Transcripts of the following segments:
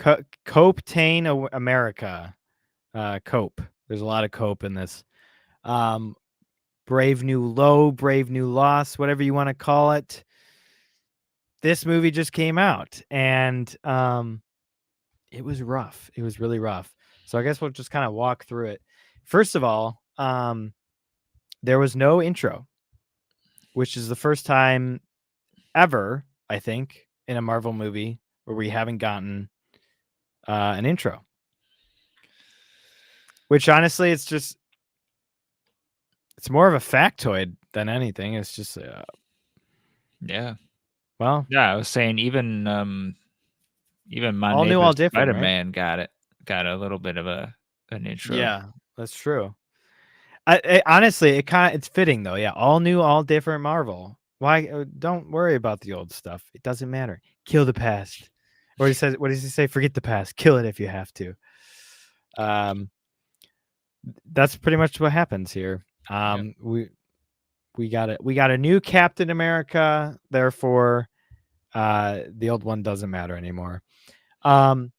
COPEtain America. Cope. There's a lot of cope in this. Brave New Low, Brave New Loss, whatever you want to call it. This movie just came out, and it was rough. It was really rough. So I guess we'll just kind of walk through it. First of all, there was no intro, which is the first time ever, I think, in a Marvel movie where we haven't gotten an intro. Which honestly, it's more of a factoid than anything. It's just Yeah. well, Yeah, I was saying even my all new, neighbor all different, right? Spider-Man got a little bit of an intro. Yeah, that's true. Honestly, it's fitting though. Yeah, all new, all different Marvel. Why don't worry about the old stuff. It doesn't matter. Kill the past. Or what does he say? Forget the past. Kill it if you have to. That's pretty much what happens here. Yep. We got a new Captain America, therefore the old one doesn't matter anymore. I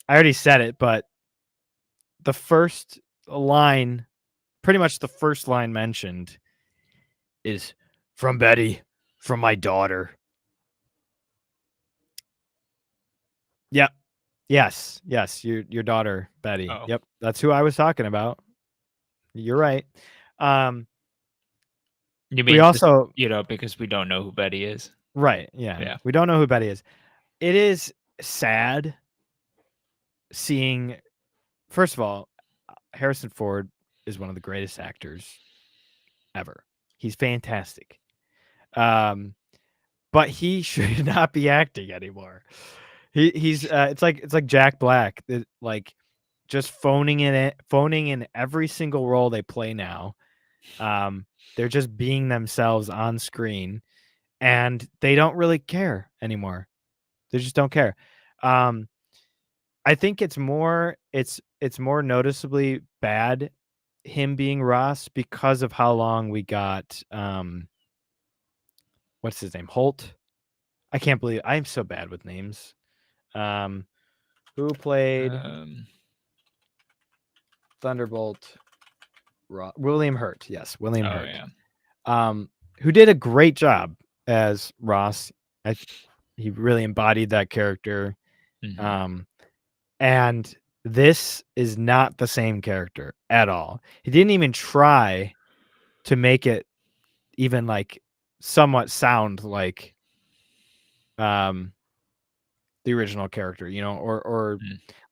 already said it, but the first line, pretty much the first line mentioned is from Betty, from my daughter. Yep. Yes. Your daughter, Betty. Oh. Yep. That's who I was talking about. You're right. You mean We also, because we don't know who Betty is. right. Yeah. Yeah. We don't know who Betty is. It is sad seeing, first of all, Harrison Ford is one of the greatest actors ever. He's fantastic. But he should not be acting anymore. He's it's like Jack Black, like just phoning in every single role they play now. They're just being themselves on screen, and they don't really care anymore. They just don't care. I think it's more noticeably bad him being Ross because of how long we got what's his name? Holt. I can't believe I'm so bad with names. Who played Thunderbolt? William Hurt. Yes, William Hurt. Yeah. Who did a great job as Ross. He really embodied that character. Mm-hmm. And this is not the same character at all. He didn't even try to make it even like somewhat sound like the original character, or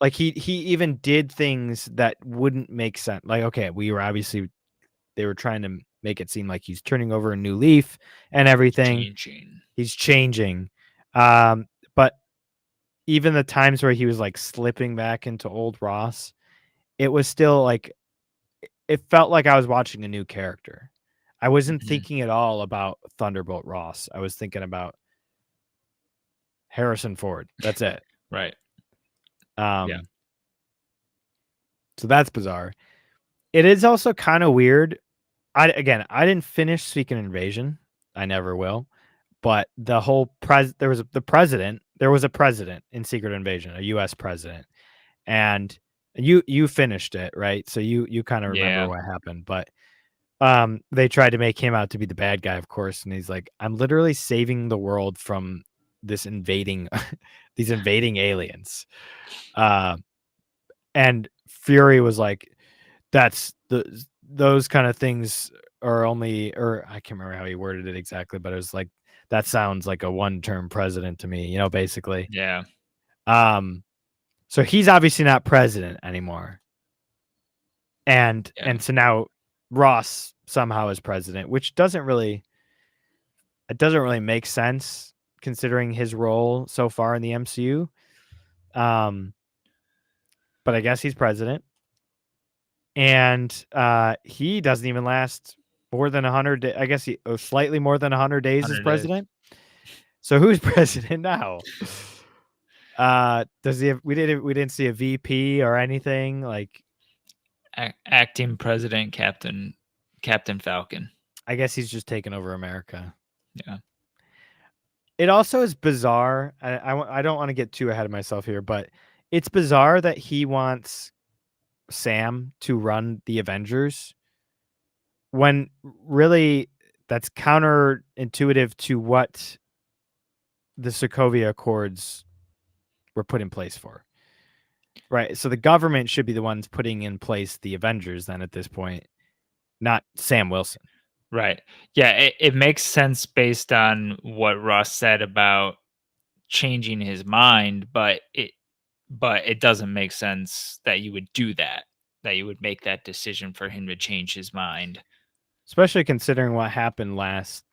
like he even did things that wouldn't make sense. Like, okay, they were trying to make it seem like he's turning over a new leaf and everything. He's changing. But even the times where he was like slipping back into old Ross, it was still like, it felt like I was watching a new character. I wasn't thinking at all about Thunderbolt Ross. I was thinking about Harrison Ford. That's it. Right. Yeah. So that's bizarre. It is also kind of weird. I didn't finish Secret Invasion. I never will. But the whole there was a president in Secret Invasion, a U.S. president, and you finished it, right? So you kind of remember what happened. But they tried to make him out to be the bad guy, of course, and he's like, I'm literally saving the world from these invading aliens. And Fury was like, those kind of things are only, or I can't remember how he worded it exactly, but it was like, that sounds like a one-term president to me, basically. Yeah. So he's obviously not president anymore. And so now Ross somehow is president, which doesn't really make sense considering his role so far in the MCU. But I guess he's president. And he doesn't even last more than 100 days. I guess slightly more than 100 days as president. So who's president now? Does he have, we didn't see a VP or anything like acting president, Captain Falcon. I guess he's just taking over America. Yeah. It also is bizarre. I don't want to get too ahead of myself here, but it's bizarre that he wants Sam to run the Avengers when really that's counterintuitive to what the Sokovia Accords were put in place for. Right. So the government should be the ones putting in place the Avengers then at this point, not Sam Wilson. Right. Yeah, it makes sense based on what Ross said about changing his mind, but it doesn't make sense that you would do that. That you would make that decision for him to change his mind. Especially considering what happened last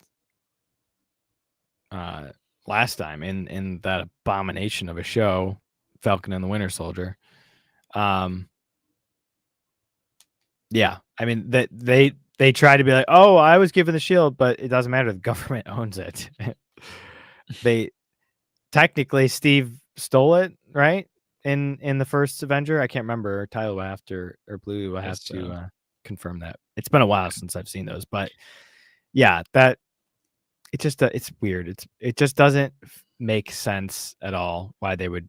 time in that abomination of a show, Falcon and the Winter Soldier. Yeah, I mean that they try to be like, oh, I was given the shield, but it doesn't matter. The government owns it. They technically Steve stole it, right? In the first Avenger, I can't remember. Tyler will have to, or Blue will have to confirm that. It's been a while since I've seen those, but yeah, that it just it's weird. It just doesn't make sense at all why they would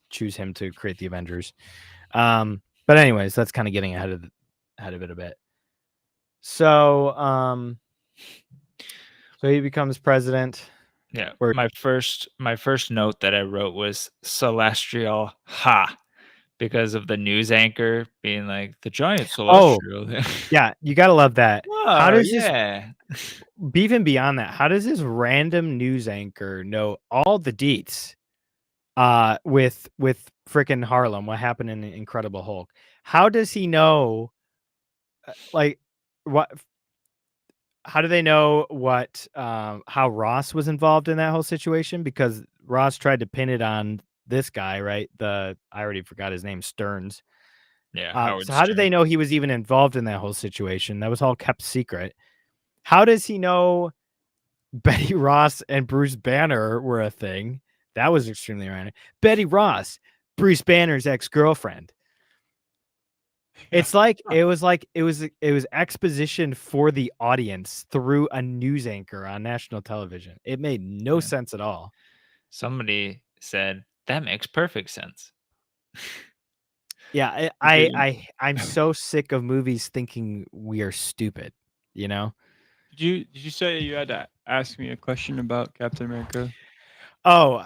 choose him to create the Avengers. But anyways, that's kind of getting ahead of it a bit. So so he becomes president. Yeah. My first note that I wrote was celestial ha, because of the news anchor being like the giant celestial. Oh, yeah, you gotta love that. Whoa, how does this even beyond that, how does this random news anchor know all the deets with freaking Harlem, what happened in Incredible Hulk? How does he know like what how do they know what how Ross was involved in that whole situation? Because Ross tried to pin it on this guy, right? I already forgot his name, Stearns. Yeah. Howard so how did they Stern. know he was even involved in that whole situation? That was all kept secret. How does he know Betty Ross and Bruce Banner were a thing? That was extremely random. Betty Ross, Bruce Banner's ex-girlfriend. It's like it was exposition for the audience through a news anchor on national television. It made no sense at all. Somebody said that makes perfect sense. Yeah, I'm so sick of movies thinking we are stupid, you know? Did you say you had to ask me a question about Captain America? Oh,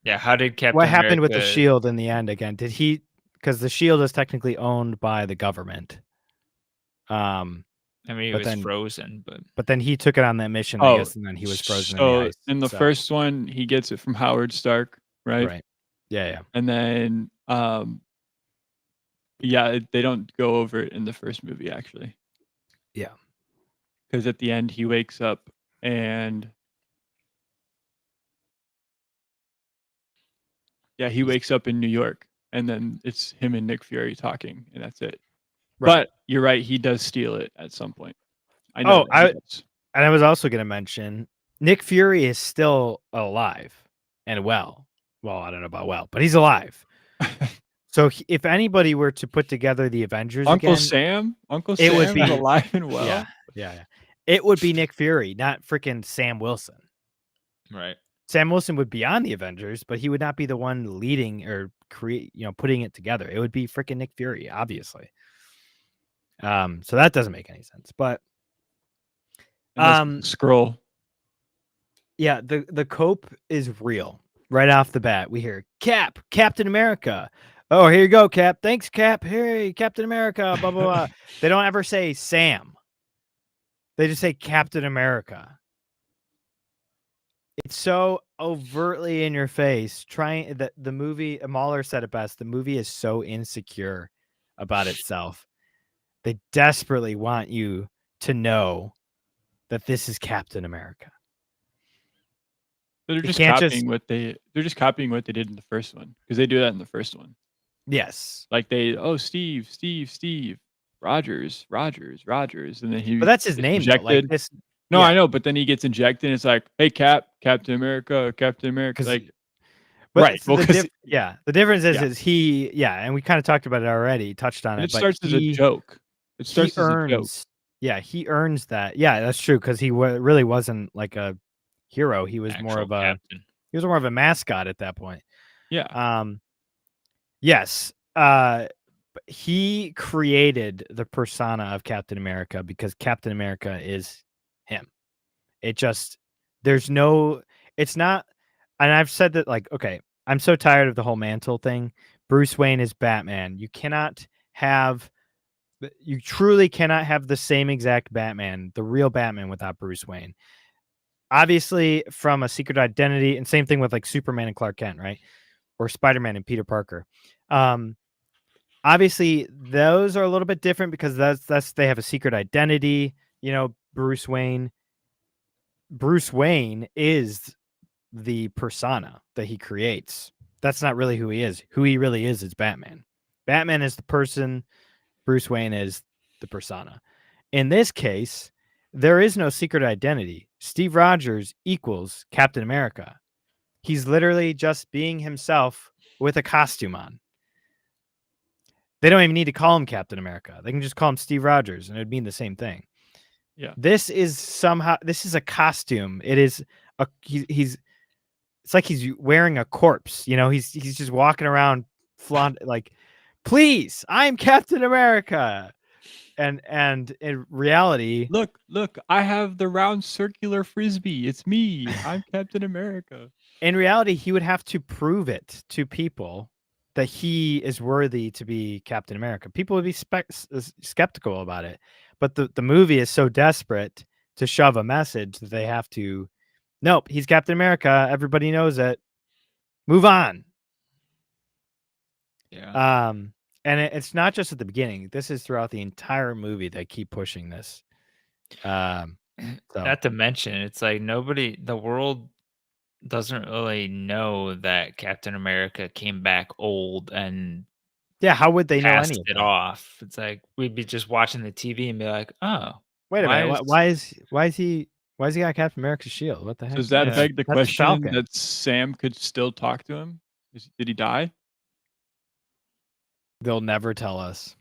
yeah, how did Captain what happened America... with the shield in the end again? Did he, because the shield is technically owned by the government. I mean, it was frozen, but then he took it on that mission, I guess, and then he was frozen in the ice. In the first one, he gets it from Howard Stark, right? Right. Yeah. And then, yeah, they don't go over it in the first movie, actually. Yeah. Because at the end, he wakes up and... Yeah, he wakes up in New York, and then it's him and Nick Fury talking, and that's it. Right. But you're right, he does steal it at some point. I know. And I was also going to mention Nick Fury is still alive and well. Well, I don't know about well, but he's alive. So if anybody were to put together the Avengers Uncle Sam would be alive and well. Yeah. It would be Nick Fury, not freaking Sam Wilson. Right. Sam Wilson would be on the Avengers, but he would not be the one leading or putting it together. It would be freaking Nick Fury, obviously. So that doesn't make any sense. But scroll. Yeah, the cope is real. Right off the bat, we hear Captain America. Oh, here you go, Cap. Thanks, Cap. Hey, Captain America. Blah blah blah. They don't ever say Sam. They just say Captain America. It's so overtly in your face. Trying that the movie, Mahler said it best. The movie is so insecure about itself. They desperately want you to know that this is Captain America. They're just copying what they did in the first one, because they do that in the first one. Yes. Like Steve, Rogers, and then he. But that's his name. Injected. Like no, yeah. I know, but then he gets injected, and it's like, hey, Captain America. Like, right. Well, the difference is he, and we kind of talked about it already, touched on it. It starts as a joke. It starts as a joke. Yeah, he earns that. Yeah, that's true, because he really wasn't like a hero. He was more of a captain. He was more of a mascot at that point. Yeah. Yes. He created the persona of Captain America because Captain America is him. It just, it's not, and I've said that, like, okay, I'm so tired of the whole mantle thing. Bruce Wayne is Batman. You truly cannot have the same exact Batman, the real Batman, without Bruce Wayne. Obviously, from a Secret Identity, and same thing with like Superman and Clark Kent, right? Or Spider-Man and Peter Parker. Obviously, those are a little bit different because they have a secret identity. Bruce Wayne is the persona that he creates. That's not really who he is. Who he really is Batman. Batman is the person. Bruce Wayne is the persona. In this case, there is no secret identity. Steve Rogers equals Captain America. He's literally just being himself with a costume on. They don't even need to call him Captain America. They can just call him Steve Rogers, and it'd mean the same thing. Yeah. This is a costume. It is it's like he's wearing a corpse. He's just walking around like, please, I'm Captain America. And in reality, look, I have the round circular frisbee. It's me. I'm Captain America. In reality, he would have to prove it to people that he is worthy to be Captain America. People would be skeptical about it. But the movie is so desperate to shove a message that they have to, nope, he's Captain America. Everybody knows it. Move on. Yeah. And it's not just at the beginning. This is throughout the entire movie. They keep pushing this. So. Not to mention, it's like the world doesn't really know that Captain America came back old and yeah, how would they know passed any of it that? off? It's like we'd be just watching the TV and be like, "Oh, wait a minute, why is he got Captain America's shield? What the heck?" Does that beg the question Falcon. that Sam could still talk to him? Did he die? They'll never tell us.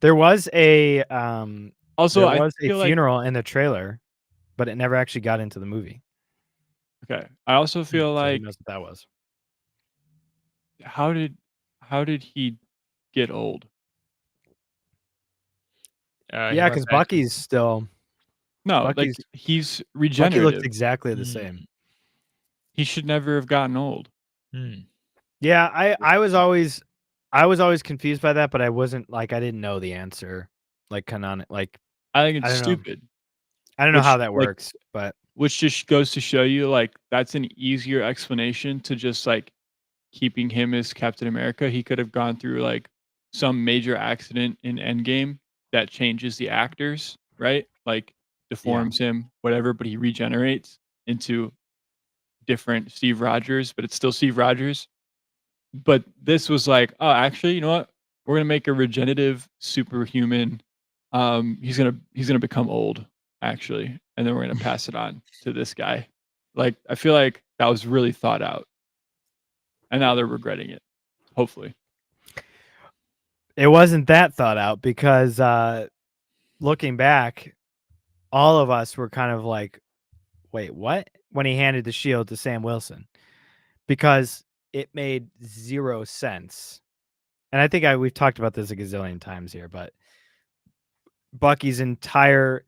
There was a funeral in the trailer, but it never actually got into the movie. Okay. I also feel like who knows what that was. How did he get old? Yeah, because Bucky's still like he's Bucky regenerative. looks exactly the same. He should never have gotten old. Yeah, I was always confused by that, but I wasn't like, I didn't know the answer. Like canonic, like I think it's stupid. I don't know how that works, but which just goes to show you like that's an easier explanation to just like keeping him as Captain America. He could have gone through like some major accident in Endgame that changes the actors, right? Like deforms him, whatever, but he regenerates into different Steve Rogers, but it's still Steve Rogers. But this was like, oh, actually, you know what? We're gonna make a regenerative superhuman. He's gonna become old, actually, and then we're gonna pass it on to this guy. Like, I feel like that was really thought out, and now they're regretting it. Hopefully, it wasn't that thought out because looking back, all of us were kind of like, wait, what? When he handed the shield to Sam Wilson, because it made zero sense. And I think we've talked about this a gazillion times here, but Bucky's entire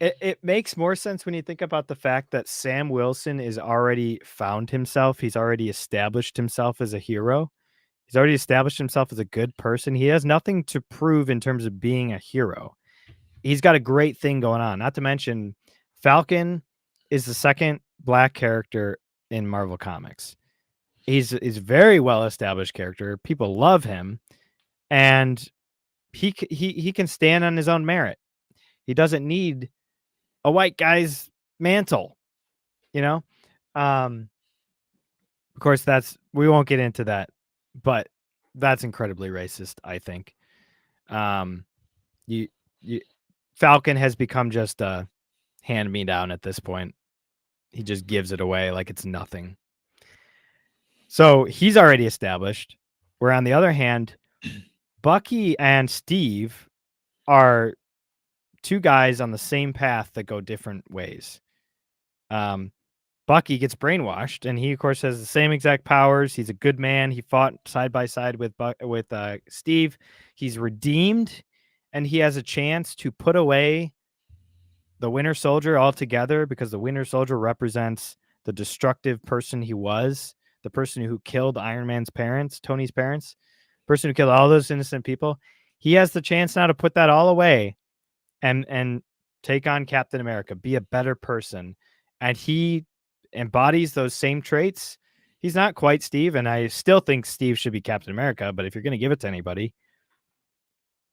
it makes more sense when you think about the fact that Sam Wilson is already found himself. He's already established himself as a hero. He's already established himself as a good person. He has nothing to prove in terms of being a hero. He's got a great thing going on. Not to mention, Falcon is the second black character in Marvel Comics. He's a very well established character. People love him, and he can stand on his own merit. He doesn't need a white guy's mantle, Of course, we won't get into that, but that's incredibly racist, I think. Falcon has become just a hand-me-down at this point. He just gives it away like it's nothing. So he's already established. Where on the other hand, Bucky and Steve are two guys on the same path that go different ways. Bucky gets brainwashed, and he of course has the same exact powers. He's a good man. He fought side by side with Steve. He's redeemed, and he has a chance to put away the Winter Soldier altogether, because the Winter Soldier represents the destructive person he was, the person who killed Iron Man's parents, Tony's parents, person who killed all those innocent people. He has the chance now to put that all away and take on Captain America, be a better person. And he embodies those same traits. He's not quite Steve, and I still think Steve should be Captain America, but if you're going to give it to anybody,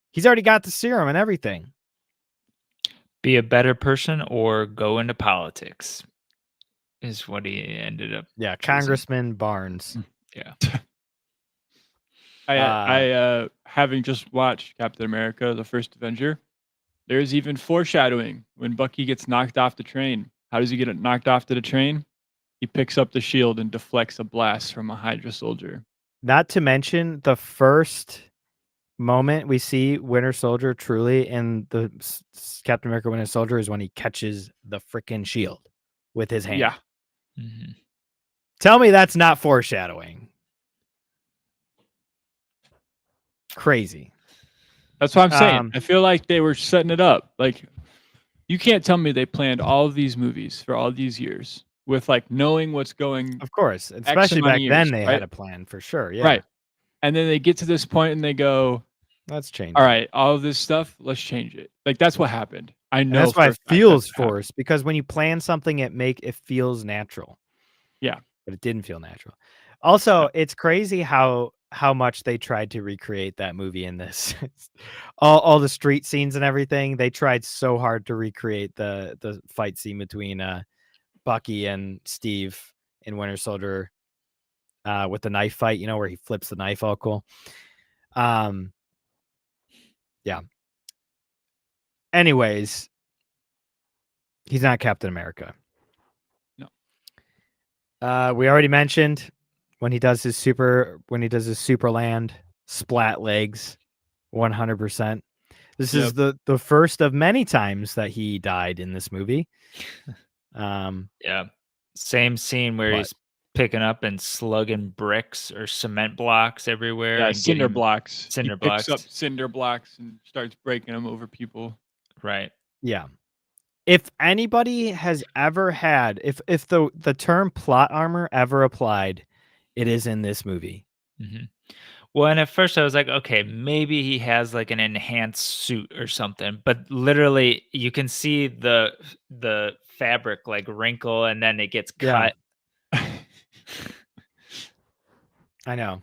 he's already got the serum and everything. Be a better person or go into politics is what he ended up. Yeah, choosing. Congressman Barnes. Yeah. I having just watched Captain America, the first Avenger, there's even foreshadowing when Bucky gets knocked off the train. How does he get knocked off to the train? He picks up the shield and deflects a blast from a Hydra soldier. Not to mention the first moment we see Winter Soldier truly in the Captain America Winter Soldier is when he catches the freaking shield with his hand. Yeah. Mm-hmm. Tell me that's not foreshadowing. Crazy. That's what I'm saying. I feel like they were setting it up. Like, you can't tell me they planned all of these movies for all these years with like knowing what's going. Of course, especially back years, then they right? had a plan for sure. Yeah. Right. And then they get to this point and they go, let's change. All right, all of this stuff, let's change it. Like, that's what happened. I know. And that's why it feels forced, because when you plan something, it feels natural. Yeah. But it didn't feel natural. Also, it's crazy how much they tried to recreate that movie in this. all the street scenes and everything. They tried so hard to recreate the fight scene between Bucky and Steve in Winter Soldier with the knife fight, where he flips the knife, all cool. Yeah. Anyways, he's not Captain America. No. We already mentioned when he does his Superland splat legs, 100%. This is the first of many times that he died in this movie. Yeah. Same scene where he's picking up and slugging bricks or cement blocks everywhere. Yeah, and cinder blocks. Cinder he blocks. picks up cinder blocks and starts breaking them over people. Right. Yeah. If anybody has ever had, if the term plot armor ever applied, it is in this movie. Mm-hmm. Well, and at first I was like, okay, maybe he has like an enhanced suit or something, but literally you can see the fabric like wrinkle and then it gets cut. I know.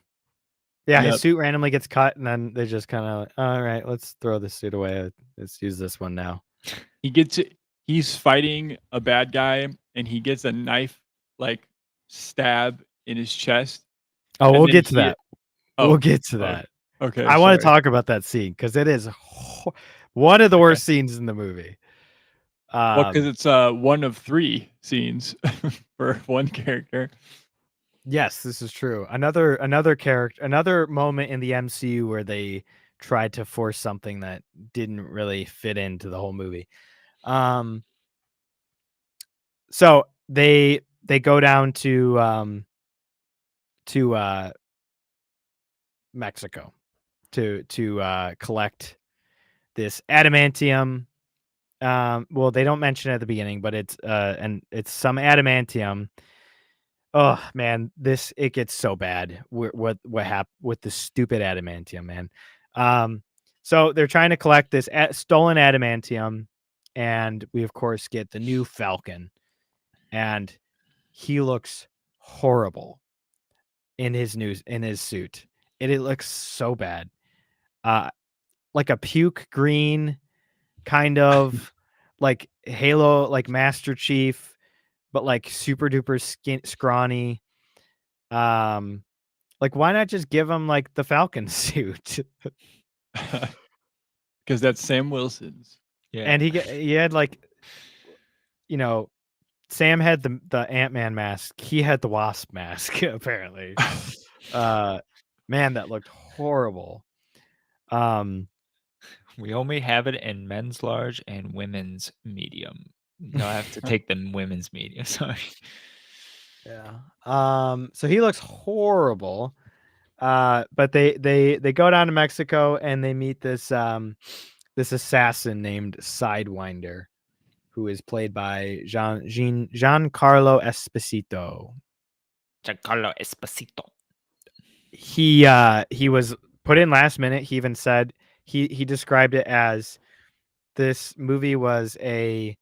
Yeah, his suit randomly gets cut, and then they just kind of, all right, let's throw this suit away. Let's use this one now. He's fighting a bad guy, and he gets a knife like stab in his chest. Oh, we'll get to that. We'll get to that. Okay. I want to talk about that scene because it is one of the worst scenes in the movie. Well, because it's one of 3 scenes for one character. Yes, this is true. Another character, another moment in the MCU where they tried to force something that didn't really fit into the whole movie. So they go down to Mexico to collect this adamantium. Well, they don't mention it at the beginning, but it's some adamantium. Oh man, it gets so bad. What happened with the stupid adamantium, man? So they're trying to collect this stolen adamantium, and we of course get the new Falcon, and he looks horrible in his suit. It looks so bad, like a puke green, kind of like Halo, like Master Chief, but like super duper scrawny. Like why not just give him like the Falcon suit? Because that's Sam Wilson's. Yeah, and he had like, Sam had the Ant-Man mask. He had the Wasp mask apparently. Man, that looked horrible. We only have it in men's large and women's medium. No, I have to take the women's medium. Sorry. Yeah. So he looks horrible. But they go down to Mexico and they meet this this assassin named Sidewinder, who is played by Giancarlo Esposito. Giancarlo Esposito. He was put in last minute. He even said he described it as this movie was a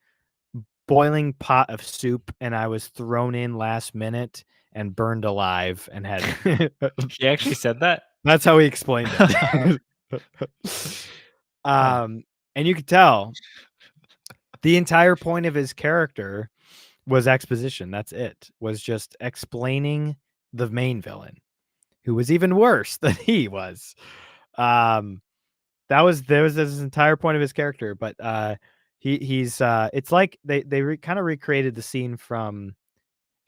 boiling pot of soup and I was thrown in last minute and burned alive and had He actually said that? that's how he explained it. And you could tell the entire point of his character was exposition. That's it. Was just explaining the main villain, who was even worse than he was. There was his entire point of his character, but he's it's like they kind of recreated the scene from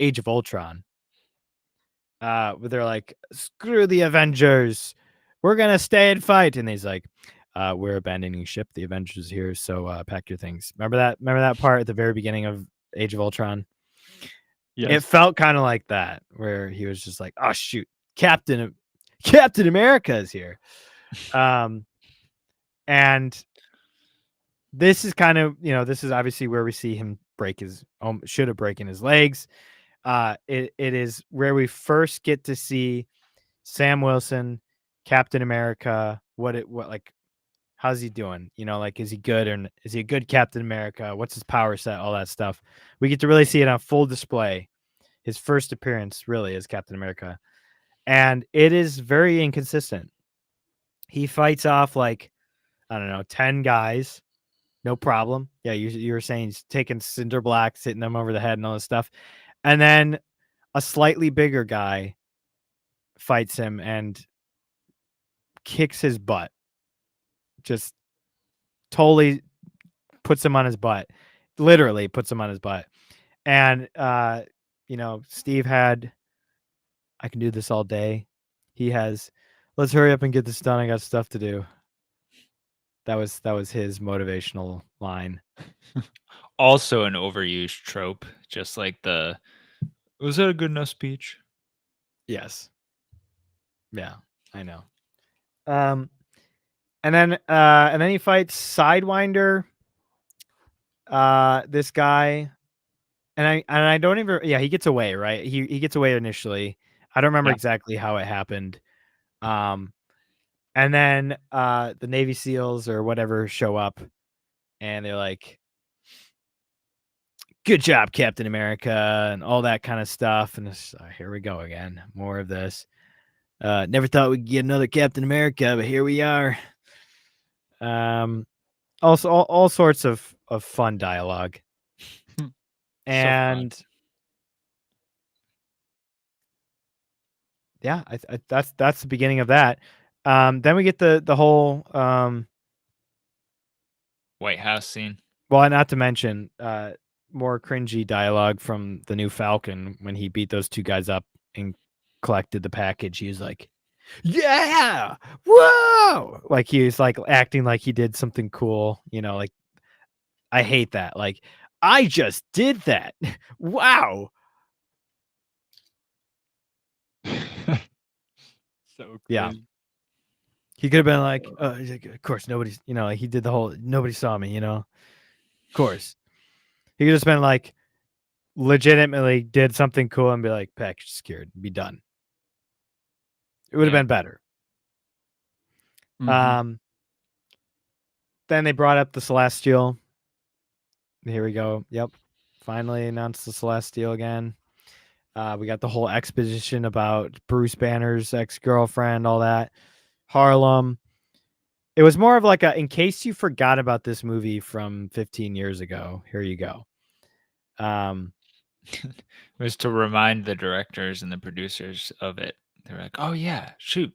Age of Ultron. Where they're like, screw the Avengers, we're gonna stay and fight, and he's like, we're abandoning ship, the Avengers here, so pack your things. Remember that part at the very beginning of Age of Ultron? Yes. It felt kind of like that, where he was just like, oh shoot, Captain America is here. And this is kind of, this is obviously where we see him break his should have broken his legs. It is where we first get to see Sam Wilson, Captain America. What like, how's he doing? Like, is he good, or is he a good Captain America? What's his power set? All that stuff. We get to really see it on full display. His first appearance really as Captain America. And it is very inconsistent. He fights off like, I don't know, 10 guys. No problem. Yeah, you were saying he's taking cinder blocks, hitting them over the head and all this stuff. And then a slightly bigger guy fights him and kicks his butt. Just totally puts him on his butt. Literally puts him on his butt. And Steve had, I can do this all day. He has, let's hurry up and get this done. I got stuff to do. That was his motivational line. Also an overused trope, just like was that a good enough speech? Yes. Yeah, I know. And then he fights Sidewinder. This guy, and I don't even. Yeah, he gets away. Right, he gets away initially. I don't remember exactly how it happened. And then the Navy SEALs or whatever show up, and they're like, "Good job, Captain America," and all that kind of stuff. And here we go again, more of this. Never thought we'd get another Captain America, but here we are. Also all sorts of fun dialogue. And so yeah, that's the beginning of that. Then we get the whole White House scene. Well, not to mention more cringy dialogue from the new Falcon when he beat those two guys up and collected the package. He was like, yeah, whoa, like he was like acting like he did something cool, like, I hate that. Like, I just did that. Wow. So crazy. Yeah. He could have been like, of course, nobody's, like he did the whole, nobody saw me, of course. He could have just been like, legitimately did something cool and be like, package secured, be done. It would have been better. Mm-hmm. Then they brought up the Celestial. Here we go. Yep. Finally announced the Celestial again. We got the whole exposition about Bruce Banner's ex-girlfriend, all that. Harlem. It was more of like in case you forgot about this movie from 15 years ago, here you go. It was to remind the directors and the producers of it. They're like, oh yeah, shoot.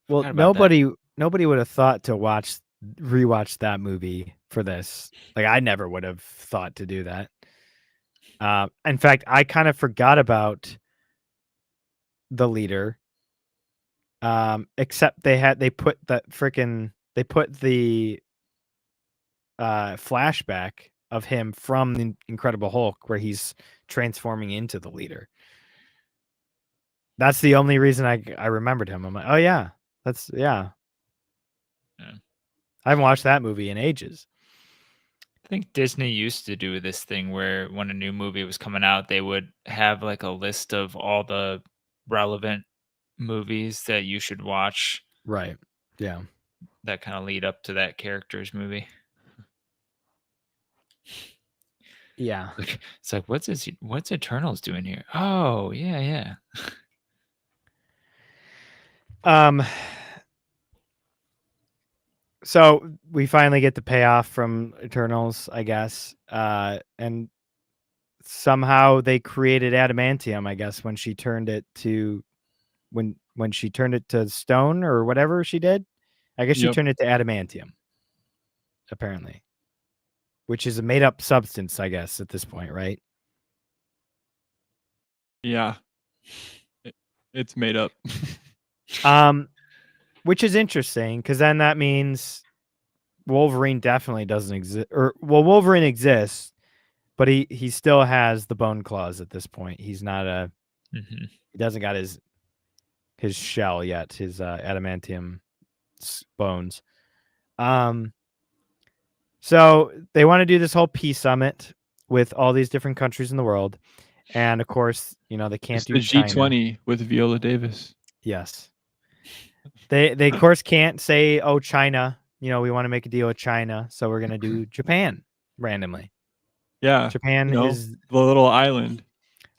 Well, nobody would have thought to rewatch that movie for this. Like, I never would have thought to do that. In fact, I kind of forgot about the leader. Except they put the flashback of him from the Incredible Hulk where he's transforming into the leader. That's the only reason I remembered him. I'm like, oh yeah, yeah. I haven't watched that movie in ages. I think Disney used to do this thing where when a new movie was coming out, they would have like a list of all the relevant movies that you should watch Right. Yeah. that kind of lead up to that character's movie. Yeah. It's like, what's Eternals doing here? Oh, yeah. So we finally get the payoff from Eternals, I guess. And somehow they created adamantium, I guess, when she turned it to when she turned it to stone or whatever she did. I guess she Yep. turned it to adamantium, apparently. Which is a made up substance, I guess, at this point, right? Yeah. It's made up. Which is interesting because then that means Wolverine definitely doesn't exist. Or well, Wolverine exists, but he still has the bone claws at this point. He's not he doesn't got his shell yet, his adamantium bones. So they want to do this whole peace summit with all these different countries in the world, and of course, they can't It's do the China. G20 with Viola Davis. Yes. They of course can't say, oh, China, we want to make a deal with China, so we're going to do Japan randomly. Yeah. Japan is the little island.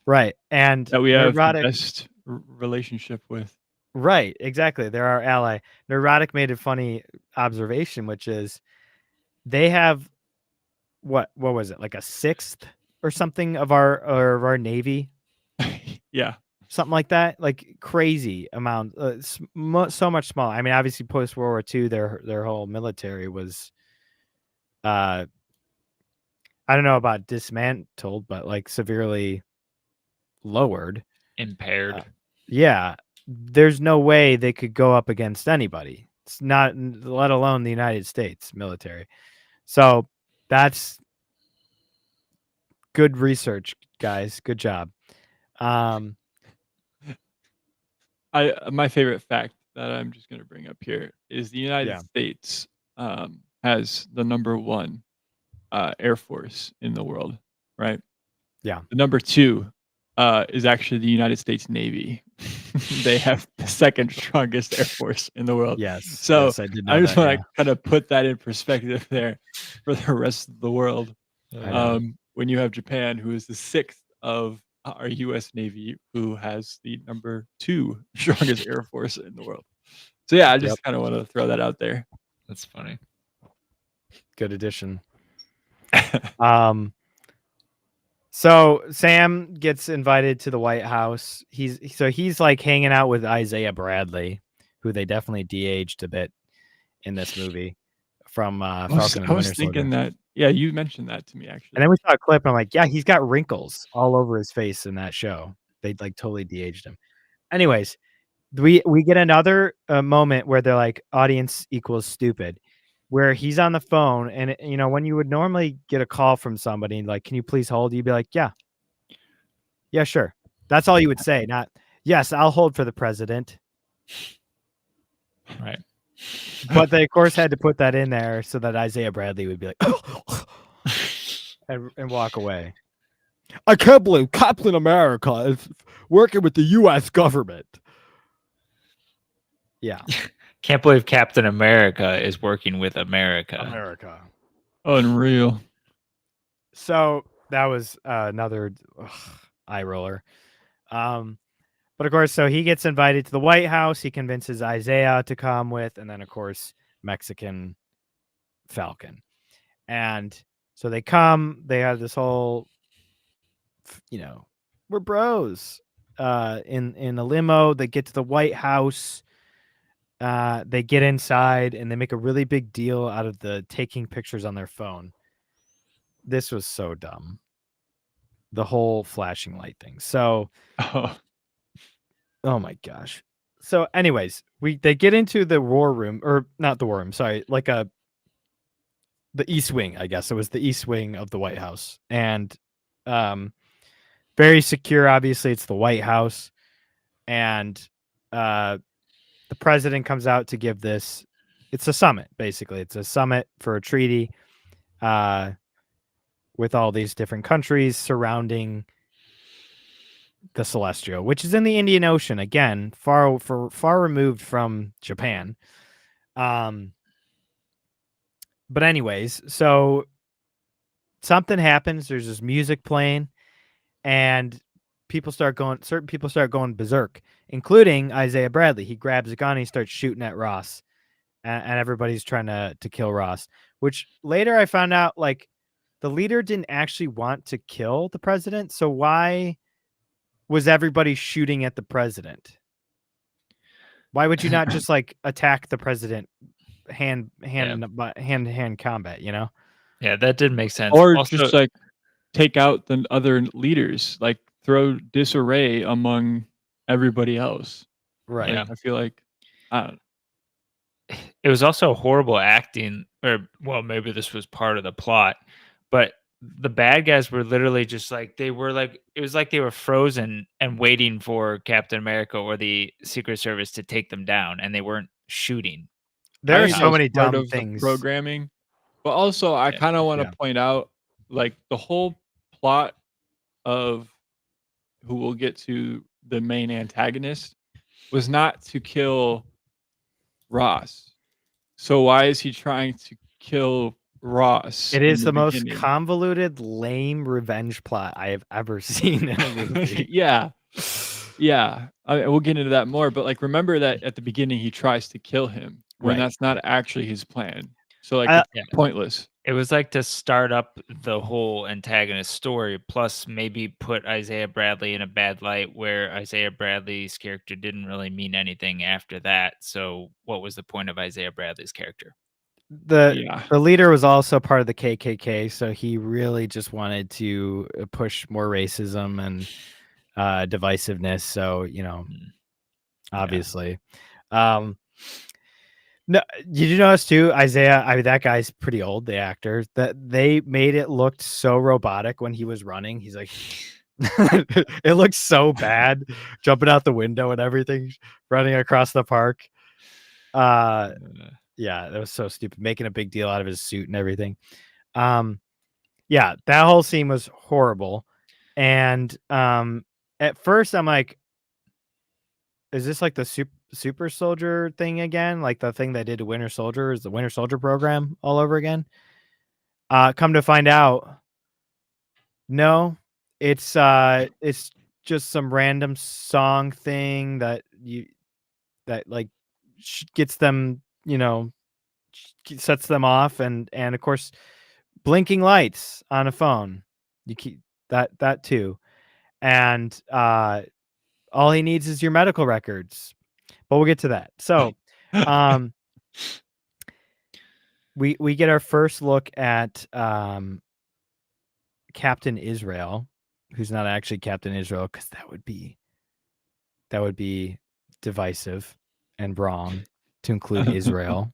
Right. And that we have Neurotic, the best relationship with. Right. Exactly. They're our ally. Neurotic made a funny observation, which is they have what was it? Like a sixth or something of our Navy? Yeah. Something like that, like crazy amount, so much smaller. I mean, obviously, post World War II, their whole military was, I don't know about dismantled, but like severely lowered, Impaired. Yeah, there's no way they could go up against anybody. It's not, let alone the United States military. So that's good research, guys. Good job. My favorite fact that I'm just going to bring up here is the United States has the number 1 Air Force in the world, right? Yeah. The number 2 is actually the United States Navy. They have the second strongest Air Force in the world. Yes. So yes, I did know I just that, want to kind of put that in perspective there for the rest of the world. When you have Japan, who is the 6th of our U.S. Navy, who has the number 2 strongest Air Force in the world. So yeah, I just kind of want to throw that out there. That's funny. Good addition. So Sam gets invited to the White House. He's like hanging out with Isaiah Bradley, who they definitely de-aged a bit in this movie from Falcon and the Winter Soldier. I was thinking that. Yeah, you mentioned that to me actually. And then we saw a clip, and I'm like, yeah, he's got wrinkles all over his face in that show. They like totally de-aged him. Anyways, we get another moment where they're like, audience equals stupid, where he's on the phone, and when you would normally get a call from somebody like, can you please hold? You'd be like, yeah, sure. That's all you would say. Not, yes, I'll hold for the president. Right. But they of course had to put that in there so that Isaiah Bradley would be like, and walk away. I can't believe COPEtain America is working with the U.S. government. Yeah. Can't believe Captain America is working with America. Unreal. So that was another eye roller. But of course, so he gets invited to the White House. He convinces Isaiah to come with, and then of course, Mexican Falcon. And so they come, they have this whole, we're bros in a limo. They get to the White House. They get inside and they make a really big deal out of the taking pictures on their phone. This was so dumb. The whole flashing light thing. So, oh my gosh. So anyways, they get into the war room, or not the war room, sorry, like the East Wing, I guess. It was the East Wing of the White House. And very secure, obviously. It's the White House. and the president comes out to give this. It's a summit, basically. It's a summit for a treaty with all these different countries surrounding the Celestial, which is in the Indian Ocean, again, far removed from Japan. But anyways, so something happens. There's this music playing, and certain people start going berserk, including Isaiah Bradley. He grabs a gun, he starts shooting at Ross, and everybody's trying to kill Ross, which later I found out, like, the leader didn't actually want to kill the president. So why was everybody shooting at the president? Why would you not just like attack the president hand to hand combat, you know? Yeah, that did make sense. Or Also, just like take out the other leaders, like throw disarray among everybody else. Right. Like, I feel like I don't know. it was also horrible acting, or well, maybe this was part of the plot, but the bad guys were literally just like it was like they were frozen and waiting for Captain America or the Secret Service to take them down, and they weren't shooting. There I are think so that was many part dumb of the things. programming, but also I Yeah. kind of want to Yeah. point out, like, the whole plot of who we'll get to, the main antagonist, was not to kill Ross. So why is he trying to kill Ross? It in is the most beginning? convoluted, lame revenge plot I have ever seen in a movie. Yeah. We'll get into that more, but like, remember that at the beginning he tries to kill him when Right. that's not actually his plan. So like, Uh, it's pointless. It was like to start up the whole antagonist story, plus maybe put Isaiah Bradley in a bad light, where Isaiah Bradley's character didn't really mean anything after that. So what was the point of Isaiah Bradley's character? The leader was also part of the KKK, so he really just wanted to push more racism and divisiveness. So, you know, obviously. No, did you notice too, Isaiah? I mean, that guy's pretty old, the actor. That they made it look so robotic when he was running. He's like, it looks so bad, jumping out the window and everything, running across the park. Yeah, that was so stupid, making a big deal out of his suit and everything. Yeah, that whole scene was horrible. And at first I'm like, is this like the super soldier thing again? Like the thing they did to Winter Soldier, is the Winter Soldier program all over again? Come to find out, no, it's just some random song thing that like gets them, you know, sets them off, and of course blinking lights on a phone. You keep that too. And all he needs is your medical records. But we'll get to that. So we get our first look at Captain Israel, who's not actually Captain Israel, because that would be divisive and wrong to include Israel.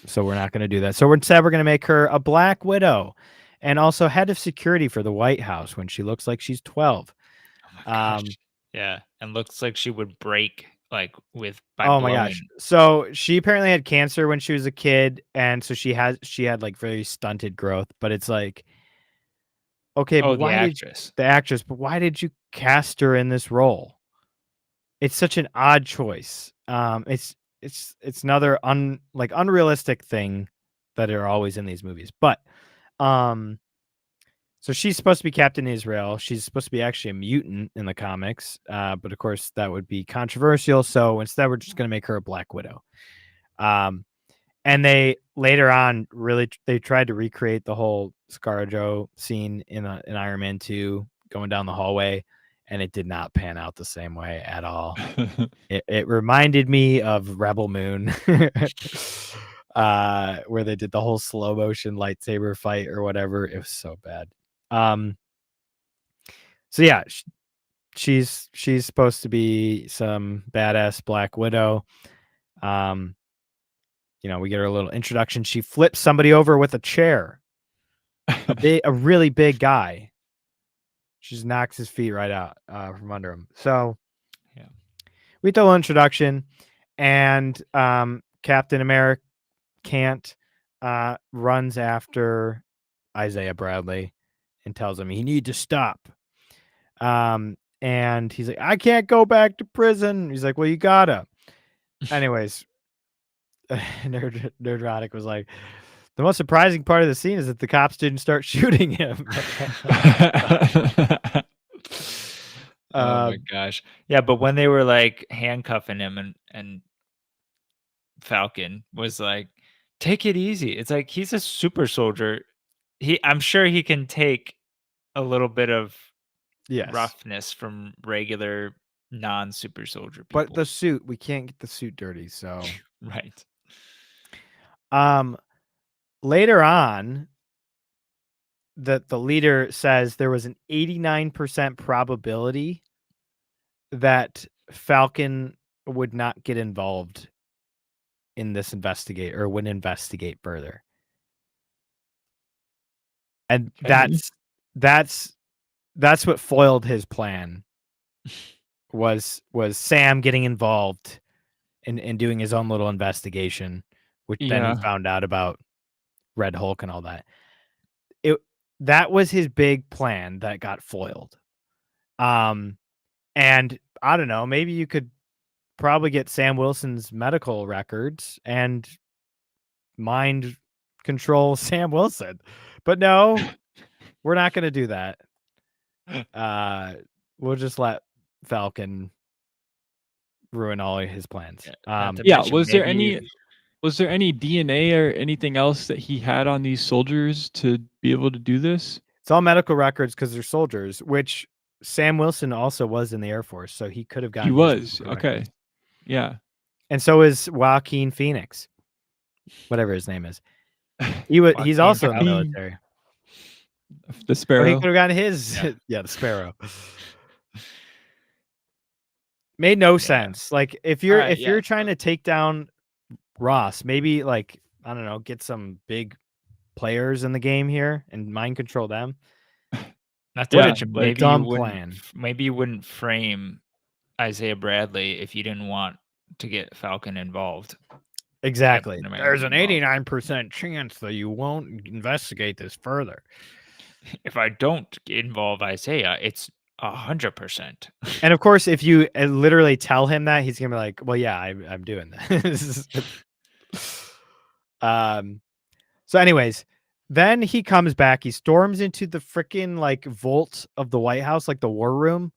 So we're not going to do that. So instead we're going to make her a Black Widow, and also head of security for the White House when she looks like she's 12. Oh my gosh. Yeah, and looks like she would break like by oh blowing. my gosh. So she apparently had cancer when she was a kid, and so she had like very stunted growth, but it's like, okay, but the actress. But why did you cast her in this role? It's such an odd choice. It's another unrealistic thing that are always in these movies. But so she's supposed to be Captain Israel. She's supposed to be actually a mutant in the comics. But of course that would be controversial. So instead we're just going to make her a Black Widow. And they later on they tried to recreate the whole ScarJo scene in Iron Man 2 going down the hallway, and it did not pan out the same way at all. It reminded me of Rebel Moon, where they did the whole slow motion lightsaber fight or whatever. It was so bad. So yeah, she's supposed to be some badass Black Widow. You know, we get her a little introduction. She flips somebody over with a chair, a really big guy. She just knocks his feet right out from under him. So, yeah, we get the little introduction, and Captain America can't runs after Isaiah Bradley and tells him he need to stop. And he's like, I can't go back to prison. He's like, well, you gotta. Anyways, Nerdrotic was like, the most surprising part of the scene is that the cops didn't start shooting him. Oh my gosh. Yeah, but when they were like handcuffing him and Falcon was like, take it easy. It's like he's a super soldier. I'm sure he can take a little bit of Yes. roughness from regular non-super soldier people. But the suit, we can't get the suit dirty, so right. Later on, the leader says there was an 89% probability that Falcon would not get involved in this investigate or wouldn't investigate further. And that's what foiled his plan was Sam getting involved and doing his own little investigation, which then he found out about Red Hulk and all that. That was his big plan that got foiled. And I don't know, maybe you could probably get Sam Wilson's medical records and mind control Sam Wilson. But no, we're not going to do that. We'll just let Falcon ruin all of his plans. Was there any DNA or anything else that he had on these soldiers to be able to do this? It's all medical records because they're soldiers, which Sam Wilson also was in the Air Force, so he could have gotten. He was okay. Yeah, and so is Joaquin Phoenix, whatever his name is. He's also in the military. The Sparrow. He could have gotten his. Yeah, the Sparrow. Made no sense. Like if you're trying to take down Ross, maybe like I don't know, get some big players in the game here and mind control them. Not to mention, maybe you wouldn't frame Isaiah Bradley if you didn't want to get Falcon involved. Exactly. There's an 89% chance that you won't investigate this further. If I don't involve Isaiah, it's 100%. And of course, if you literally tell him that, he's gonna be like, "Well, yeah, I'm doing this." So, anyways, then he comes back. He storms into the freaking like vault of the White House, like the war room.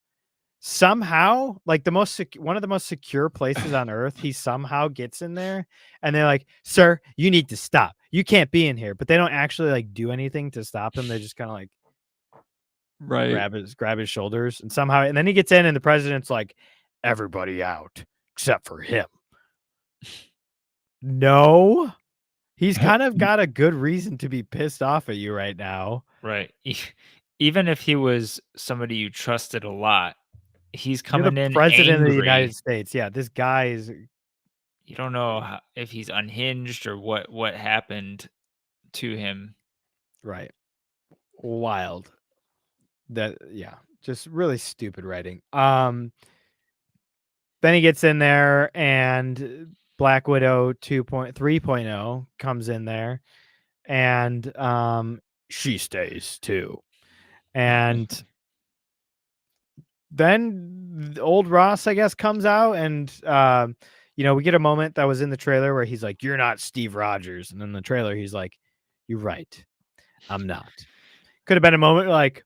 Somehow, like one of the most secure places on Earth, he somehow gets in there, and they're like, "Sir, you need to stop. You can't be in here." But they don't actually like do anything to stop him. They just kind of like grab his shoulders, and then he gets in, and the president's like, "Everybody out except for him." No, he's kind of got a good reason to be pissed off at you right now. Right. Even if he was somebody you trusted a lot, he's coming in president angry. of the United States. Yeah, this guy is. You don't know if he's unhinged or what happened to him. Right. Wild. Just really stupid writing. Then he gets in there, and Black Widow 3.0 comes in there, and she stays too. And then old Ross, I guess, comes out, and we get a moment that was in the trailer where he's like, "You're not Steve Rogers," and in the trailer he's like, "You're right, I'm not." Could have been a moment like,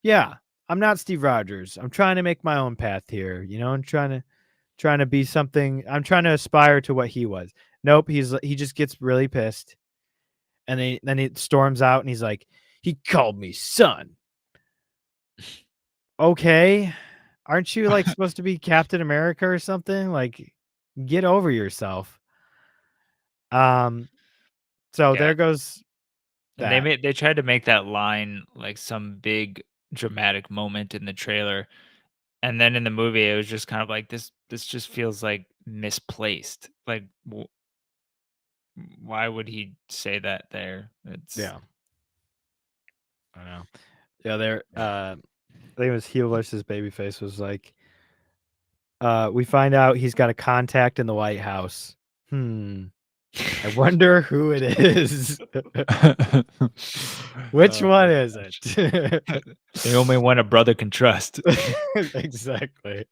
"Yeah, I'm not Steve Rogers. I'm trying to make my own path here. I'm trying to be something. I'm trying to aspire to what he was." Nope, he just gets really pissed, and then he storms out, and he's like, "He called me son." Okay, aren't you like supposed to be Captain America or something? Like, get over yourself. So there goes that. And they tried to make that line like some big dramatic moment in the trailer, and then in the movie it was just kind of like this just feels like misplaced. Like why would he say that there? I know. Yeah, I think it was heel versus babyface was like, we find out he's got a contact in the White House. I wonder who it is. Which one is it? The only one a brother can trust. Exactly.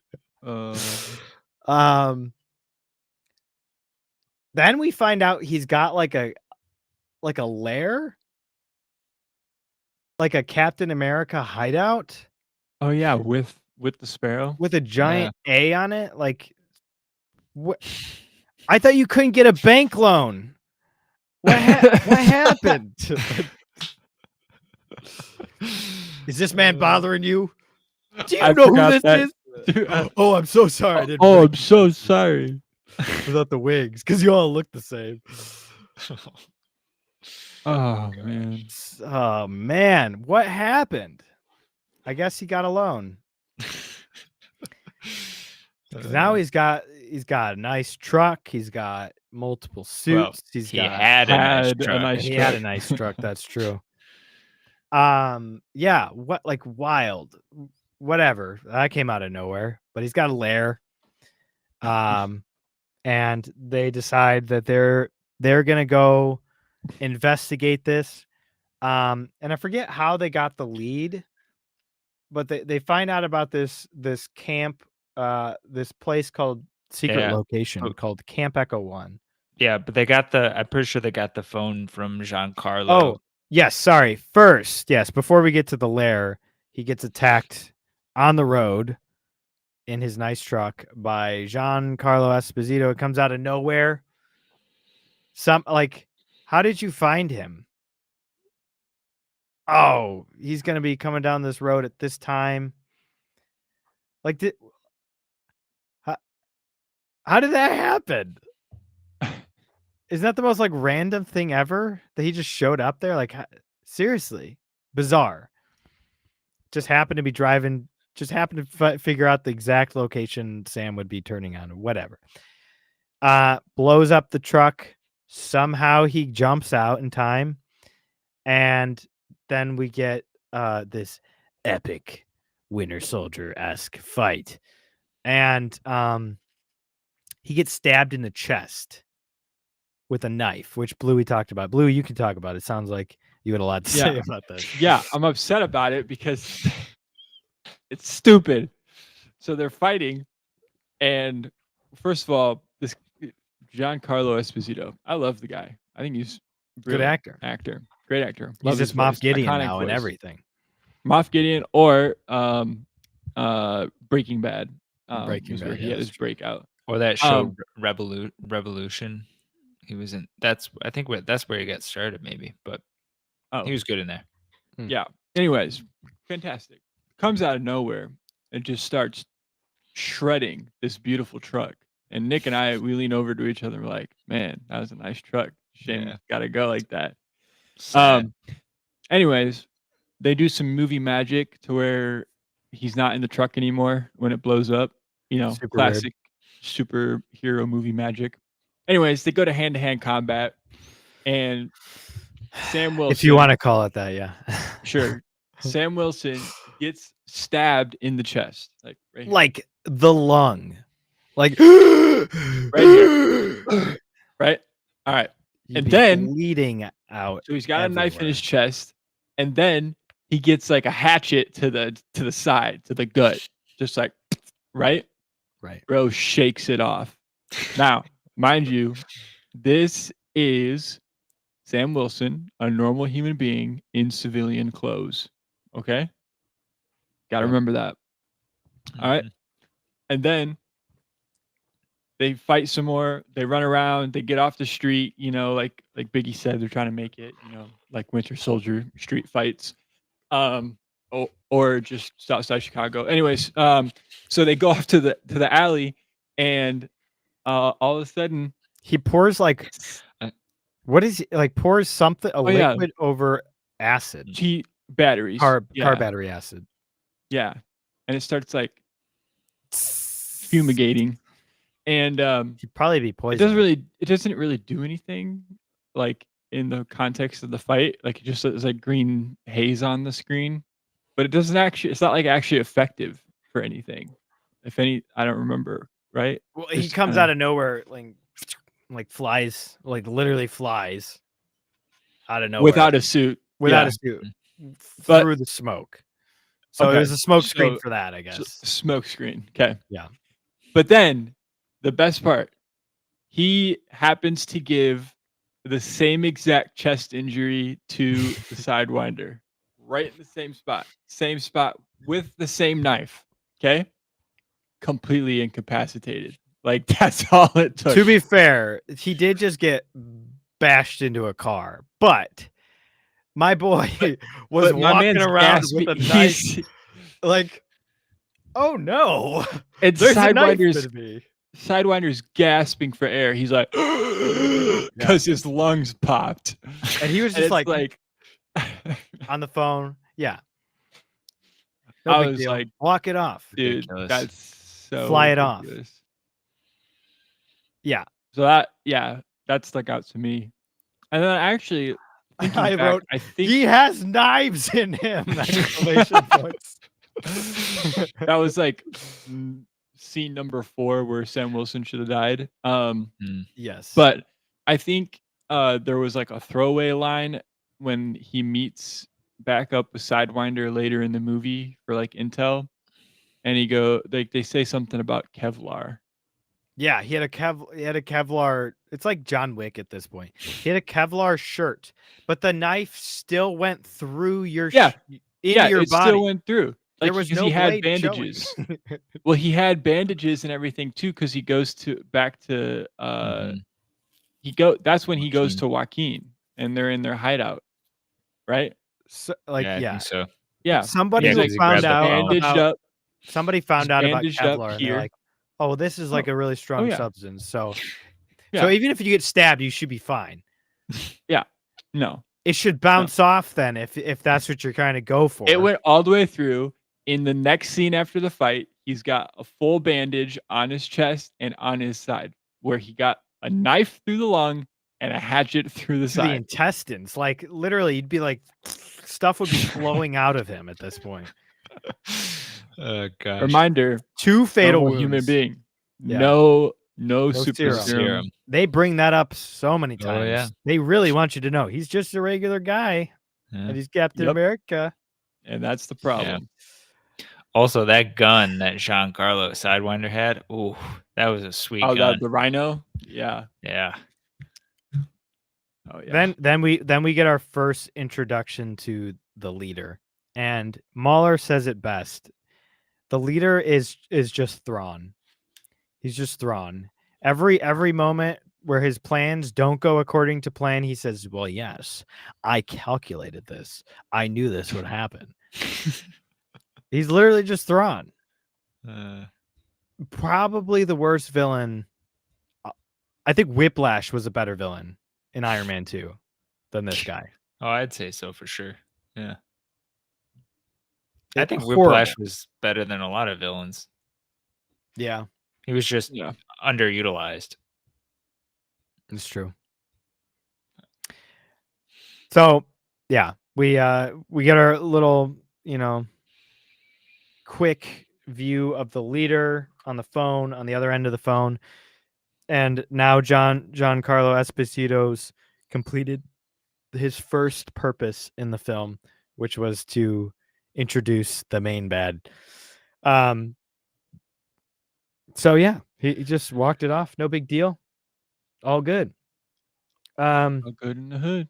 Then we find out he's got like a lair, like a Captain America hideout. Oh yeah, with the sparrow with a giant A on it. Like, what? I thought you couldn't get a bank loan. What happened? Is this man bothering you? Do you know who this is? Oh, I'm so sorry. I'm so sorry. Without the wigs, because you all look the same. Oh man. Oh man, what happened? I guess he got a loan. Now he's got a nice truck. He's got multiple suits. He had a nice truck. That's true. Yeah. What, like, wild, whatever. That came out of nowhere. But he's got a lair. And they decide that they're gonna go investigate this. And I forget how they got the lead, but they find out about this camp, this place called secret location called Camp Echo 1. Yeah, but I'm pretty sure they got the phone from Giancarlo. Oh, yes, sorry. First, yes, before we get to the lair, he gets attacked on the road in his nice truck by Giancarlo Esposito. It comes out of nowhere. How did you find him? Oh, he's going to be coming down this road at this time. Like, how did that happen? Isn't that the most like random thing ever that he just showed up there? Like, seriously, bizarre. Just happened to be driving. Just happened to figure out the exact location Sam would be turning on. Whatever. Blows up the truck. Somehow he jumps out in time, and then we get this epic Winter Soldier-esque fight, and he gets stabbed in the chest with a knife, which Bluey talked about. Bluey, you can talk about it. It sounds like you had a lot to say about this. Yeah, I'm upset about it because it's stupid. So they're fighting, and first of all, this Giancarlo Esposito, I love the guy. I think he's good actor. Great actor. He's just Moff Gideon now and everything. Moff Gideon or Breaking Bad. Breaking Bad, where he had his breakout. Or that show Revolution. He was in. That's where he got started, maybe. But he was good in there. Yeah. Anyways, fantastic. Comes out of nowhere and just starts shredding this beautiful truck. And Nick and I, we lean over to each other and we're like, man, that was a nice truck. Shame it's got to go like that. Anyways, they do some movie magic to where he's not in the truck anymore when it blows up. You know, super classic superhero movie magic. Anyways, they go to hand-to-hand combat, and Sam Wilson, if you want to call it that, yeah. Sure. Sam Wilson gets stabbed in the chest, like right here. Like the lung. Like right here. Right? All right. And then bleeding out. So he's got a knife in his chest, and then he gets like a hatchet to the side, to the gut. Just like right? Right. Bro shakes it off. Now, mind you, this is Sam Wilson, a normal human being in civilian clothes. Okay? Gotta remember that. All right. And then they fight some more. They run around. They get off the street. You know, like Biggie said, they're trying to make it, you know, like Winter Soldier street fights. Or just outside Chicago. Anyways, so they go off to the alley, and all of a sudden he pours like what is he, like pours something liquid over acid. Batteries. Car battery acid. Yeah. And it starts like fumigating. And he'd probably be poisoned. It doesn't really do anything like in the context of the fight. Like it just is like green haze on the screen. But it's not like actually effective for anything. If any, I don't remember. Right? Well, he Just comes kinda- out of nowhere, like flies, like literally flies out of nowhere without a suit. without Yeah. a suit But- through the smoke. So Okay, it was a smoke screen so- for that, I guess. Smoke screen. Okay. Yeah. But then the best part, he happens to give the same exact chest injury to the Sidewinder, right in the same spot with the same knife. Okay. Completely incapacitated. Like that's all it took. To be fair, he did just get bashed into a car, but my boy was But my walking man's around with a knife. Like, oh no, And there's a knife Sidewinder's to me. Sidewinder's gasping for air. He's like, because his lungs popped, And he was and just it's like on the phone. Yeah. No I big was deal. like, Walk it off. dude, Ridiculous. that's so Fly it off. ridiculous. Yeah. So that stuck out to me. And then actually, I wrote, I think he has knives in him. Exclamation points. that was like scene number 4 where Sam Wilson should have died. Yes. But I think there was like a throwaway line when he meets back up with Sidewinder later in the movie for like intel, and they say something about Kevlar. Yeah, he had a Kevlar. It's like John Wick at this point. He had a Kevlar shirt, but the knife still went through your your it body. still went through. Like, There was because no he had blade bandages. showing. Well, he had bandages and everything too, because he goes back to that's when he goes to Joaquin and they're in their hideout, right? So, I think so. Yeah. Somebody Yeah, who 'cause he found grabbed the out phone. bandaged about, up. somebody found out about bandaged up Kevlar, and here. they're like, "Oh, this is like a really strong yeah. substance." So, Yeah. so even if you get stabbed, you should be fine. No. It should bounce off then, if that's what you're trying to go for. It went all the way through. In the next scene after the fight, he's got a full bandage on his chest and on his side, where he got a knife through the lung and a hatchet through the to the side. intestines. Like literally, you'd be like, stuff would be flowing out of him at this point. Oh gosh. Reminder: 2 fatal normal wounds. human being. Yeah. No super serum. serum. They bring that up so many times. Oh, yeah. They really want you to know he's just a regular guy, Yeah. and he's Captain Yep. America. And that's the problem. Also, that gun that Giancarlo Sidewinder had, ooh, that was a sweet Oh, gun. the rhino? Yeah. Yeah. Oh yeah. Then we get our first introduction to the leader, and Mahler says it best. The leader is just Thrawn. He's just Thrawn. Every moment where his plans don't go according to plan, he says, "Well, yes, I calculated this. I knew this would happen." He's literally just Thrawn. Probably the worst villain. I think Whiplash was a better villain in Iron Man 2 than this guy. Oh, I'd say so for sure. Yeah. I It's think horrible. Whiplash was better than a lot of villains. Yeah, He was just Yeah. underutilized. it's true. So, yeah, we get our little, quick view of the leader on the phone, on the other end of the phone. And now Giancarlo Esposito's completed his first purpose in the film, which was to introduce the main bad. So yeah, he just walked it off. No big deal. All good. All good in the hood.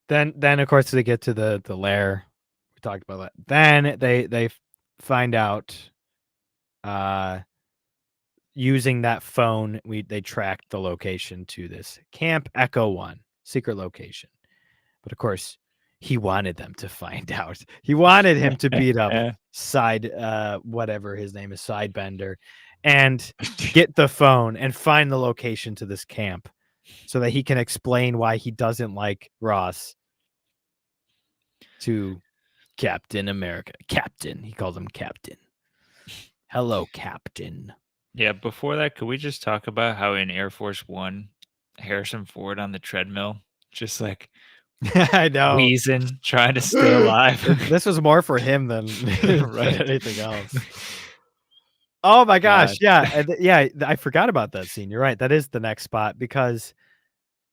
Then of course they get to the lair. We talked about that. Then they find out using that phone, they tracked the location to this Camp Echo 1 secret location. But of course, he wanted them to find out. He wanted him to beat up whatever his name is, Sidebender, and get the phone and find the location to this camp so that he can explain why he doesn't like Ross to Captain America. Captain. He calls him Captain. Hello, Captain. Yeah, before that, could we just talk about how in Air Force One, Harrison Ford on the treadmill, just like I know. wheezing, trying to stay alive. This was more for him than Right. anything else. Oh my gosh, God. yeah, I forgot about that scene. You're right. That is the next spot because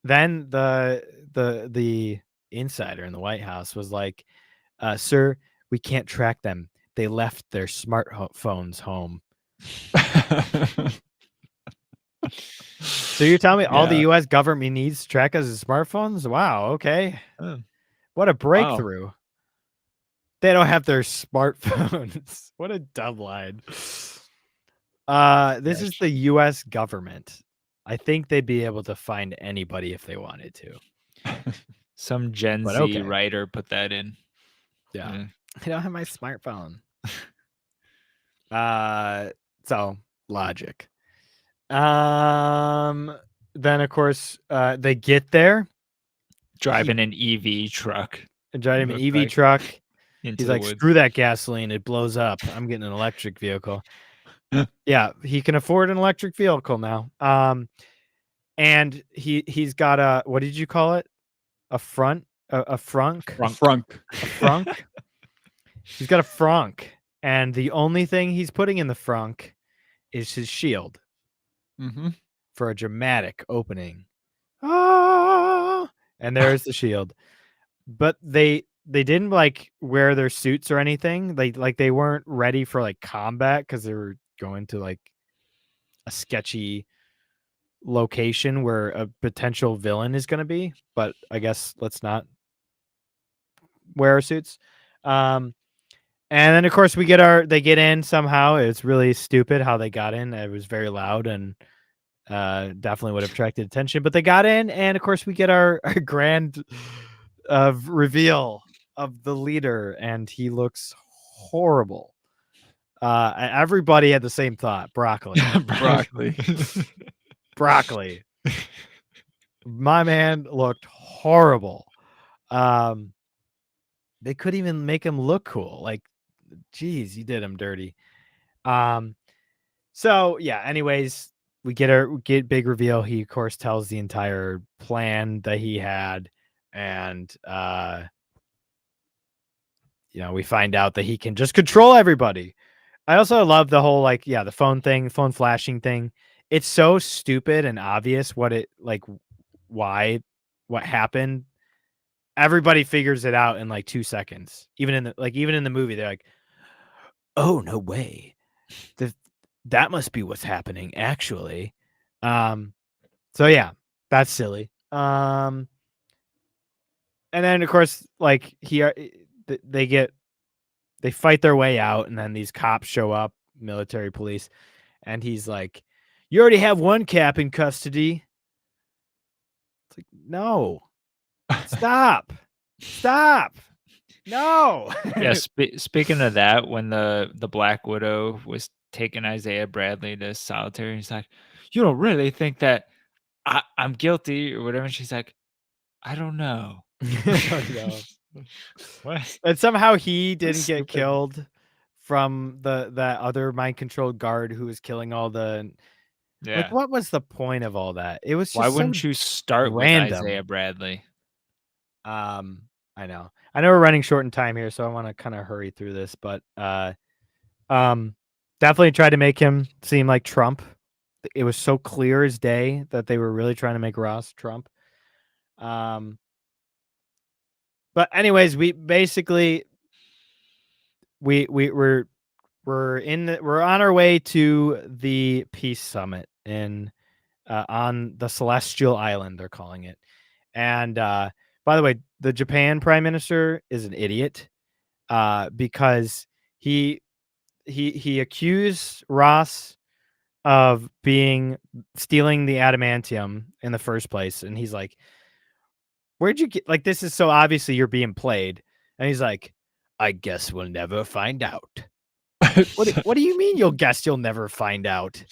then the insider in the White House was like, "Sir, we can't track them. They left their smartphones home." So you're telling me all the Yeah. U.S. government needs to track us as smartphones? Wow. Okay. Oh, What a Wow. breakthrough. They don't have their smartphones. What a dumb line. This is gosh. the U.S. government. I think they'd be able to find anybody if they wanted to. Some Gen But Z okay. writer put that in. Yeah. I don't have my smartphone. So logic. Then of course, they get there. Driving an EV truck And driving an looks EV like, truck. into He's the like, woods. screw that gasoline, it blows up. I'm getting an electric vehicle. Yeah, he can afford an electric vehicle now. And he's got a, what did you call it? A frunk? A frunk? Frunk. A frunk? He's got a frunk. And the only thing he's putting in the frunk is his shield Mm-hmm. for a dramatic opening. Ah! And there's the shield. But they didn't like wear their suits or anything. They weren't ready for like combat because they were going to like a sketchy location where a potential villain is going to be. But I guess let's not wear our suits. And then of course they get in somehow. It's really stupid how they got in. It was very loud and definitely would have attracted attention. But they got in, and of course we get our grand reveal of the leader, and he looks horrible. Everybody had the same thought: broccoli. Broccoli. Broccoli. My man looked horrible. They couldn't even make him look cool. Like, geez, you did him dirty. So yeah, anyways, we get big reveal. He of course tells the entire plan that he had, and we find out that he can just control everybody. I also love the whole the phone thing, phone flashing thing. It's so stupid and obvious what happened. Everybody figures it out in like 2 seconds. Even in the movie, they're like, "Oh, no way. That must be what's happening actually." So yeah, that's silly. And then of course they fight their way out, and then these cops show up, military police, and he's like, "You already have one cap in custody." It's like, no, stop, no. Yeah, speaking of that, when the Black Widow was taking Isaiah Bradley to solitary, he's like, "You don't really think that I'm guilty or whatever?" And she's like, "I don't know." What? And somehow he didn't get Stupid. killed from that other mind controlled guard who was killing all the. Yeah. Like, what was the point of all that? It was just Why wouldn't you start random. with Isaiah Bradley? I know we're running short in time here, so I want to kind of hurry through this, but definitely tried to make him seem like Trump. It was so clear as day that they were really trying to make Ross Trump. But anyways, we basically we're on our way to the peace summit on the Celestial Island, they're calling it. And by the way, the Japan Prime Minister is an idiot because he accused Ross of stealing the adamantium in the first place, and he's like, "Where'd you get, like, this is so obviously you're being played." And he's like, "I guess we'll never find out." What do you mean you'll never find out?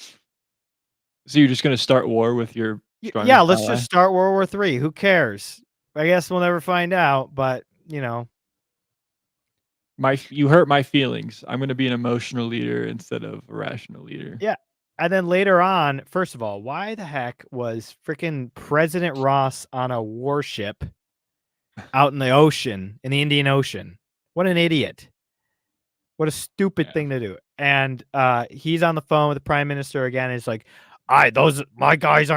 So you're just gonna start war with your strongest Yeah, let's ally? just start World War III. Who cares? I guess we'll never find out, but You hurt my feelings. I'm gonna be an emotional leader instead of a rational leader. yeah. And then later on, first of all, why the heck was freaking President Ross on a warship out in the ocean, in the Indian Ocean? What an idiot. What a stupid Yeah. thing to do. And he's on the phone with the prime minister again. It's like, those my guys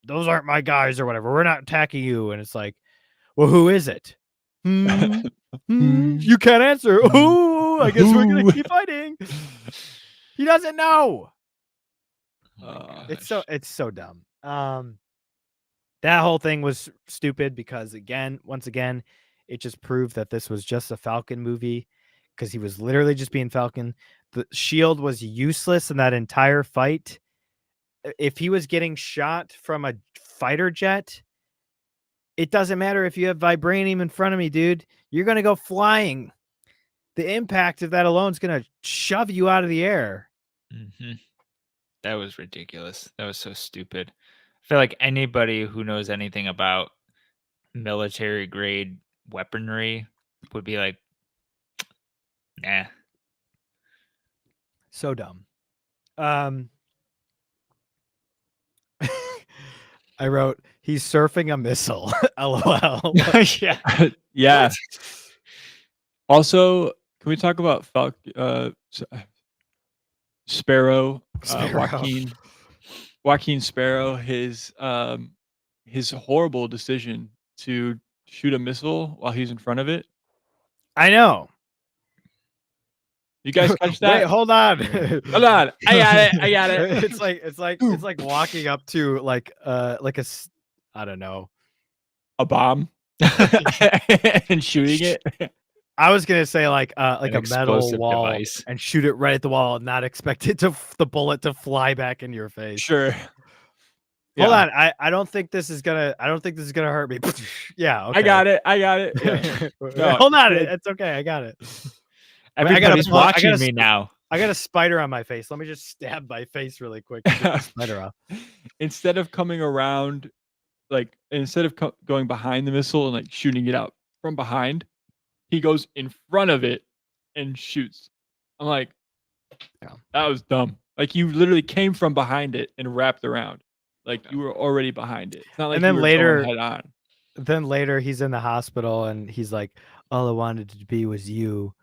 those aren't my guys or whatever. We're not attacking you. And it's like, well, who is it? You can't answer. Ooh, I guess we're gonna keep fighting. He doesn't know. Oh It's so dumb. That whole thing was stupid because once again, it just proved that this was just a Falcon movie because he was literally just being Falcon. The shield was useless in that entire fight. If he was getting shot from a fighter jet, it doesn't matter if you have vibranium in front of me, dude. You're going to go flying. The impact of that alone is going to shove you out of the air. That was ridiculous. That was so stupid. I feel like anybody who knows anything about military grade weaponry would be like, nah. So dumb. I wrote, he's surfing a missile. LOL. Yeah. Yeah. Also, can we talk about Sparrow, Joaquin Sparrow, his horrible decision to shoot a missile while he's in front of it? I know. You guys catch that? Wait, hold on. Hold on. I got it. It's like walking up to like a I don't know, a bomb and shooting it. I was gonna say like a metal wall device and shoot it right at the wall and not expect it the bullet to fly back in your face. Sure. Hold on. I don't think this is gonna hurt me. Yeah. Okay. I got it. Yeah. No, hold on. It's okay. I got it. Everybody's watching me now. I got a spider on my face. Let me just stab my face really quick. Spider off. Instead of coming around, like instead of going behind the missile and like shooting it out from behind, he goes in front of it and shoots. I'm like, that was dumb. Like you literally came from behind it and wrapped around. Like you were already behind it. It's not like and then you were later, going head on. Then later he's in the hospital and he's like, all I wanted to be was you.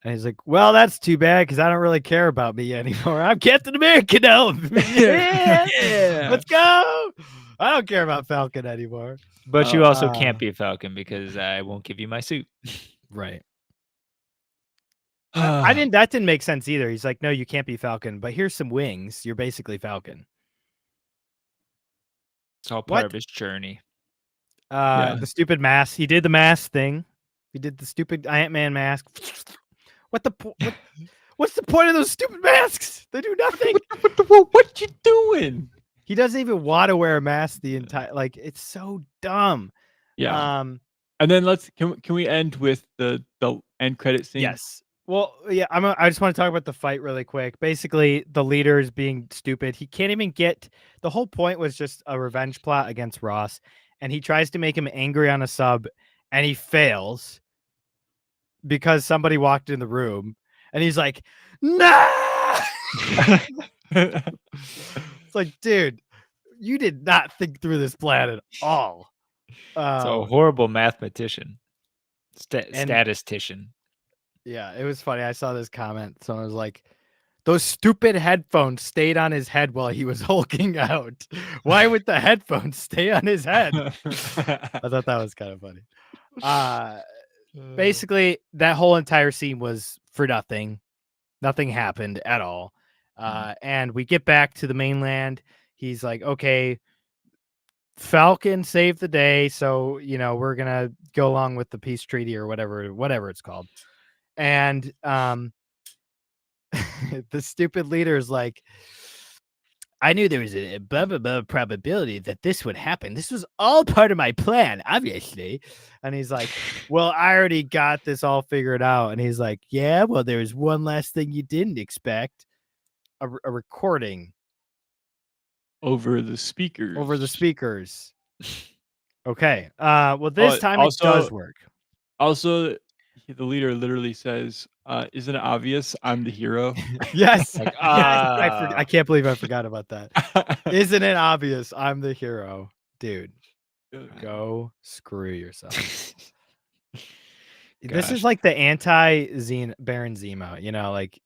And he's like, well, that's too bad because I don't really care about me anymore. I'm Captain America now. Yeah. Let's go. I don't care about Falcon anymore. But you also can't be Falcon because I won't give you my suit. Right. That didn't make sense either. He's like, no, you can't be Falcon, but here's some wings. You're basically Falcon. It's all part of his journey. The stupid mask. He did the mask thing. He did the stupid Ant-Man mask. What's the point of those stupid masks? They do nothing. What you doing? He doesn't even want to wear a mask the entire. Like it's so dumb. Yeah. And then can we end with the end credit scene? Yes. Well, yeah. I just want to talk about the fight really quick. Basically, the leader is being stupid. He can't even get. The whole point was just a revenge plot against Ross, and he tries to make him angry on a sub, and he fails. Because somebody walked in the room and he's like, nah. It's like, dude, you did not think through this plan at all. So a horrible mathematician, statistician. Yeah, it was funny. I saw this comment. Someone was like, those stupid headphones stayed on his head while he was hulking out. Why would the headphones stay on his head? I thought that was kind of funny. Basically, that whole entire scene was for nothing. Nothing happened at all. And we get back to the mainland. He's like, okay, Falcon saved the day. So, we're going to go along with the peace treaty or whatever it's called. And the stupid leader is like, I knew there was a blah, blah, blah probability that this would happen. This was all part of my plan, obviously. And he's like, well, I already got this all figured out. And he's like, yeah, well, there's one last thing you didn't expect. A recording. Over the speakers. Okay. Well, this time it does work. Also, the leader literally says, isn't it obvious I'm the hero? Yes. Yes. I can't believe I forgot about that. Isn't it obvious I'm the hero? Dude, go screw yourself. This is Gosh. like the Baron Zemo, you know, like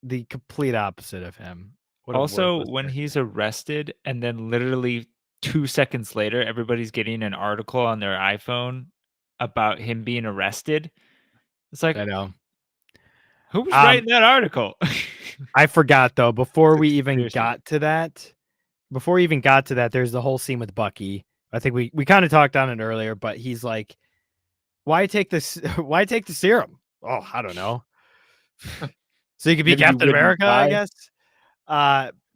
the complete opposite of him. What a Also, worthless when character. he's arrested and then literally 2 seconds later, everybody's getting an article on their iPhone about him being arrested. It's like, I know. who was writing that article? I forgot though, before It's a we even conspiracy. got to that, there's the whole scene with Bucky. I think we kind of talked on it earlier, but he's like, why take this? Why take the serum? Oh, I don't know. So you could be Maybe you Captain wouldn't America, I die. guess.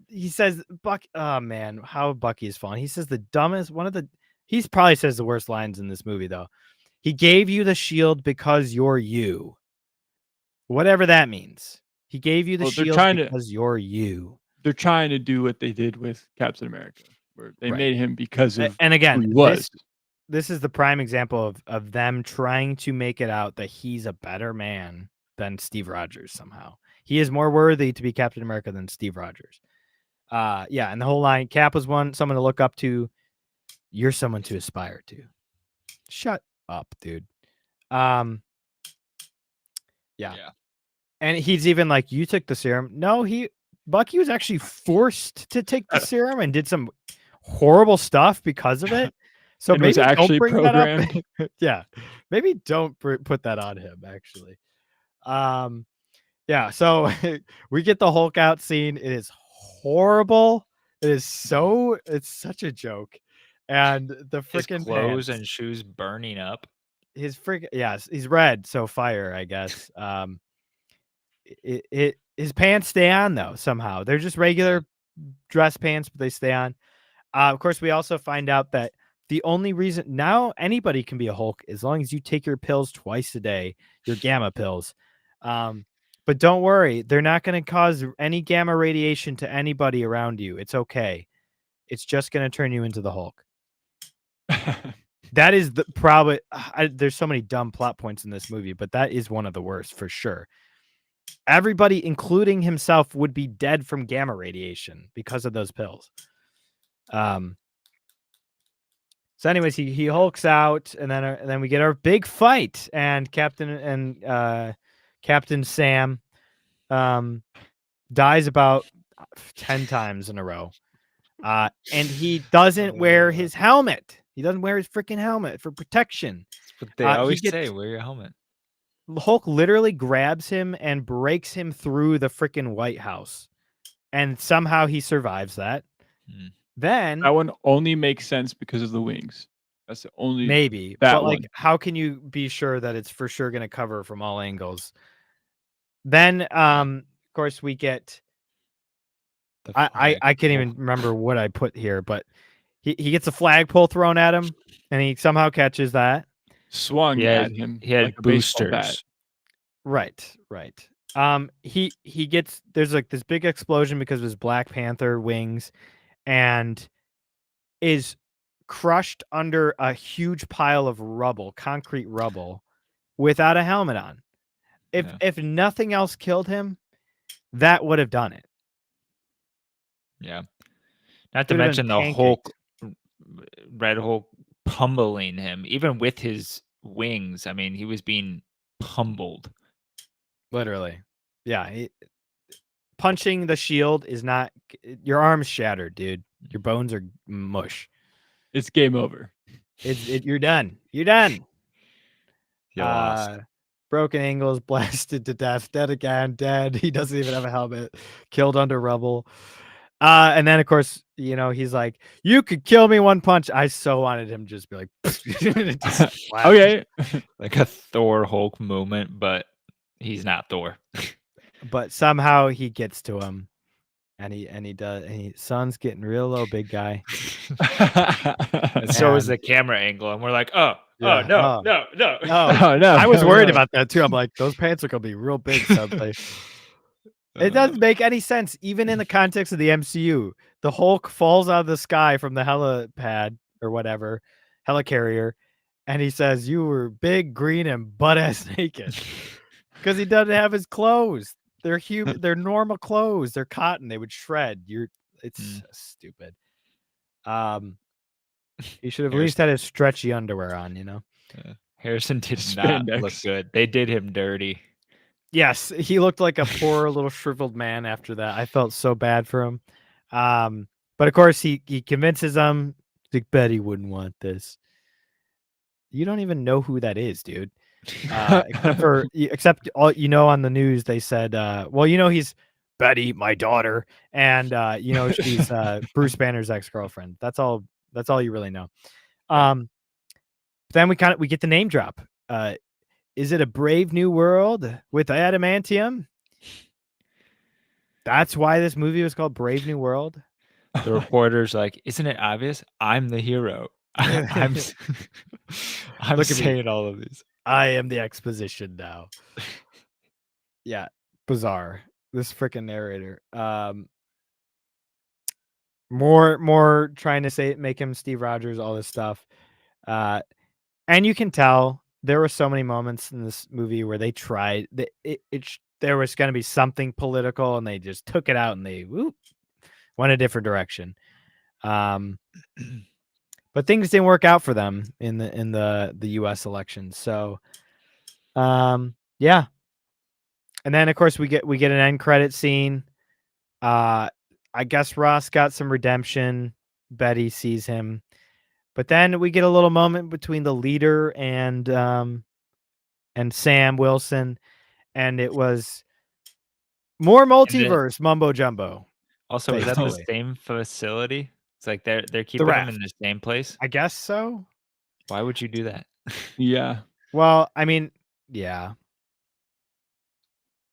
He says oh man, how Bucky is falling. He says the dumbest he probably says the worst lines in this movie though. He gave you the shield because you're you. Whatever that means. He gave you the Well, shield because you're you. They're trying to do what they did with Captain America, where they Right. made him because of And who again, he was. this is the prime example of them trying to make it out that he's a better man than Steve Rogers somehow. He is more worthy to be Captain America than Steve Rogers. Yeah, and the whole line, Cap was someone to look up to. You're someone to aspire to. Shut up, dude. Yeah. And he's even like, you took the serum. No, Bucky was actually forced to take the serum and did some horrible stuff because of it. So And maybe was actually don't bring programmed. that up. Yeah, maybe don't put that on him. Actually, yeah. So we get the Hulk out scene. It is horrible. It's such a joke, and the His freaking clothes pants. and shoes burning up. His he's red, so fire, I guess. His pants stay on though somehow. They're just regular dress pants, but they stay on. Of course, we also find out that the only reason now anybody can be a Hulk as long as you take your pills twice a day, your gamma pills. But don't worry, they're not going to cause any gamma radiation to anybody around you. It's okay. It's just going to turn you into the Hulk. That is probably there's so many dumb plot points in this movie, but that is one of the worst for sure. Everybody, including himself, would be dead from gamma radiation because of those pills. So anyways, he hulks out, and then we get our big fight, and Captain Sam dies about 10 times in a row. And he doesn't wear his helmet. He doesn't wear his freaking helmet for protection. That's what they always say, wear your helmet. Hulk literally grabs him and breaks him through the freaking White House. And somehow he survives that. Then that one only makes sense because of the wings. That's the only maybe. That but one. like, how can you be sure that it's for sure going to cover from all angles? Then, of course, we get. I can't even remember what I put here, but he gets a flagpole thrown at him, and he somehow catches that. Swung at him. He had like a baseball boosters. Right. He gets there's like this big explosion because of his Black Panther wings, and is crushed under a huge pile of rubble, concrete rubble, without a helmet on. If nothing else killed him, that would have done it. Yeah. Not to mention the Hulk, Red Hulk pummeling him, even with his wings. I mean, he was being pummeled. Literally. Yeah. Punching the shield is not, your arm's shattered, dude. Your bones are mush. It's game over. You're done. You're done. You lost. Broken angles, blasted to death, dead again, dead. He doesn't even have a helmet, killed under rubble. And then, of course, he's like, you could kill me one punch. I so wanted him to just be like, okay. Like a Thor Hulk moment, but he's not Thor. But somehow he gets to him, and he does. And sun's getting real low, big guy. And so is the camera angle, and we're like, no. I was worried about that too. I'm like, those pants are gonna be real big someday. It doesn't make any sense, even in the context of the MCU. The Hulk falls out of the sky from the helipad or whatever, helicarrier, and he says, "You were big, green, and butt-ass naked," because he doesn't have his clothes. They're human. They're normal clothes. They're cotton. They would shred. It's stupid. He should have at least had his stretchy underwear on, Harrison did not look Spandex. good. They did him dirty. Yes, he looked like a poor little shriveled man after that. I felt so bad for him. But of course he convinces them. Like, Betty wouldn't want this. You don't even know who that is, dude. Except all on the news they said, well, he's Betty, my daughter, and she's Bruce Banner's ex-girlfriend. That's all you really know. Then we get the name drop. Is it a Brave New World with adamantium? That's why this movie was called Brave New World. The reporter's like, isn't it obvious? I'm the hero. I'm saying all of these. I am the exposition now. Yeah, bizarre. This freaking narrator. More trying to make him Steve Rogers, all this stuff. And you can tell there were so many moments in this movie where they tried there was going to be something political and they just took it out and they went a different direction. But things didn't work out for them in the US election. So yeah. And then of course we get an end credit scene. I guess Ross got some redemption. Betty sees him. But then we get a little moment between the leader and Sam Wilson, and it was more multiverse mumbo jumbo. Also, is that the same facility? It's like they're keeping them in the same place. I guess so. Why would you do that? Yeah. Well, I mean, yeah.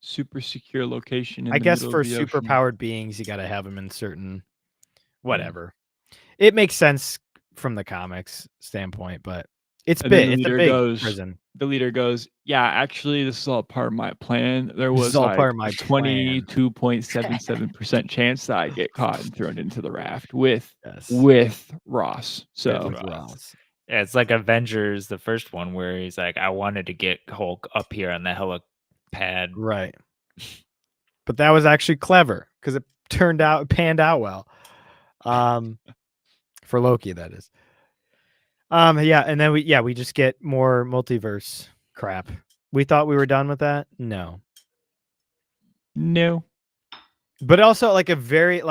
Super secure location. I guess for superpowered beings, you got to have them in certain whatever. It makes sense from the comics standpoint, but it's big. It's a big prison. The leader goes, yeah, actually, this is all part of my plan. There was like a 22.77% chance that I get caught and thrown into the raft with Ross. So yeah, it's like Avengers, the first one, where he's like, I wanted to get Hulk up here on the helipad. Right. But that was actually clever because it panned out well. For Loki, that is. Yeah, and then we just get more multiverse crap. We thought we were done with that. No. But also like a very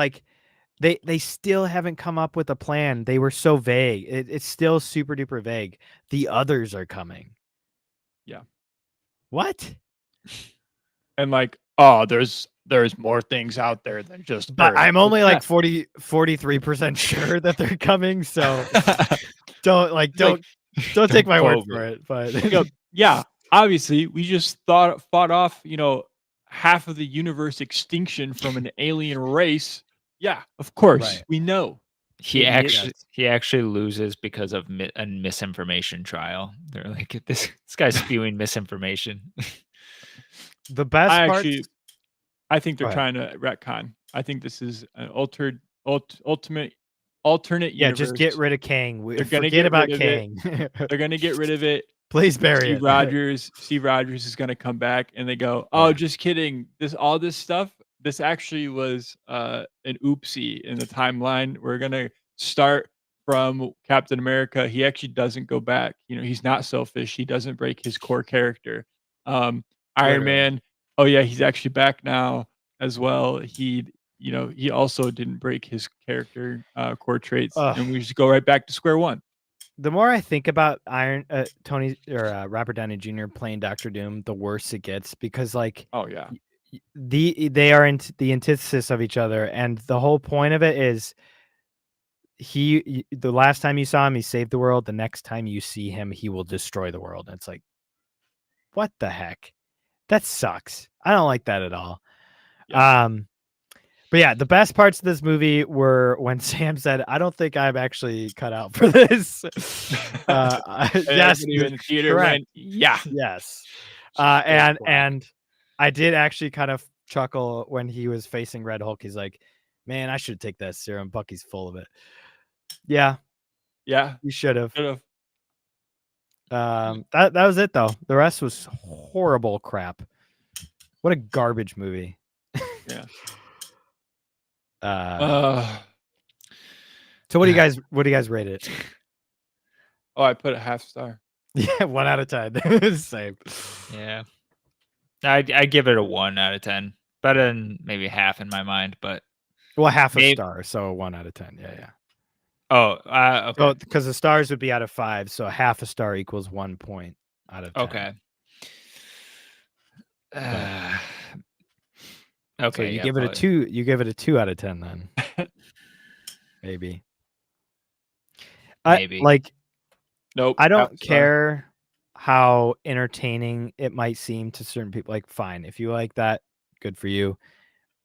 they still haven't come up with a plan. They were so vague. It's still super duper vague. The others are coming. Yeah. What? And like, oh, there's more things out there than just but Earth. I'm only like 43% sure that they're coming, so don't take my word for it. But yeah, obviously we just fought off, half of the universe extinction from an alien race. Yeah, of course. Right. We know. He actually loses because of a misinformation trial. They're like, this guy's spewing misinformation. The best part, I think they're trying to retcon. I think this is an alternate universe. Yeah, just get rid of Kang. Forget about Kang. They're gonna get rid of it. Please bury it. Steve Rogers is gonna come back, and they go, "Oh, just kidding. All this stuff. This actually was an oopsie in the timeline. We're gonna start from Captain America. He actually doesn't go back. He's not selfish. He doesn't break his core character. Iron Man. Oh yeah, he's actually back now as well. He also didn't break his character core traits, and we just go right back to square one. The more I think about Tony or Robert Downey Jr. playing Doctor Doom, the worse it gets because they are the antithesis of each other, and the whole point of it is the last time you saw him, he saved the world. The next time you see him, he will destroy the world. And it's like, what the heck? That sucks. I don't like that at all. Yeah. But yeah, the best parts of this movie were when Sam said, "I don't think I'm actually cut out for this." Yes, in the theater went, yeah, yes. And I did actually kind of chuckle when he was facing Red Hulk. He's like, "Man, I should take that serum. Bucky's full of it." Yeah, you should have. That was it though. The rest was horrible crap. What a garbage movie. Yeah. So what do you guys rate it? Oh, I put a 0.5 star. Yeah, 1 out of 10. Same. Yeah. I give it a 1 out of 10. Better than maybe half in my mind, but Well, half a Maybe- star, so 1 out of 10. Yeah. oh, okay. So because the stars would be out of 5, so half a star equals 1 point out of 10. Okay. But- Okay. So you yeah, give it a probably. 2. You give it a 2 out of 10 then. Maybe. Maybe. Nope. I half don't a star. care how entertaining it might seem to certain people. Like, fine, if you like that, good for you.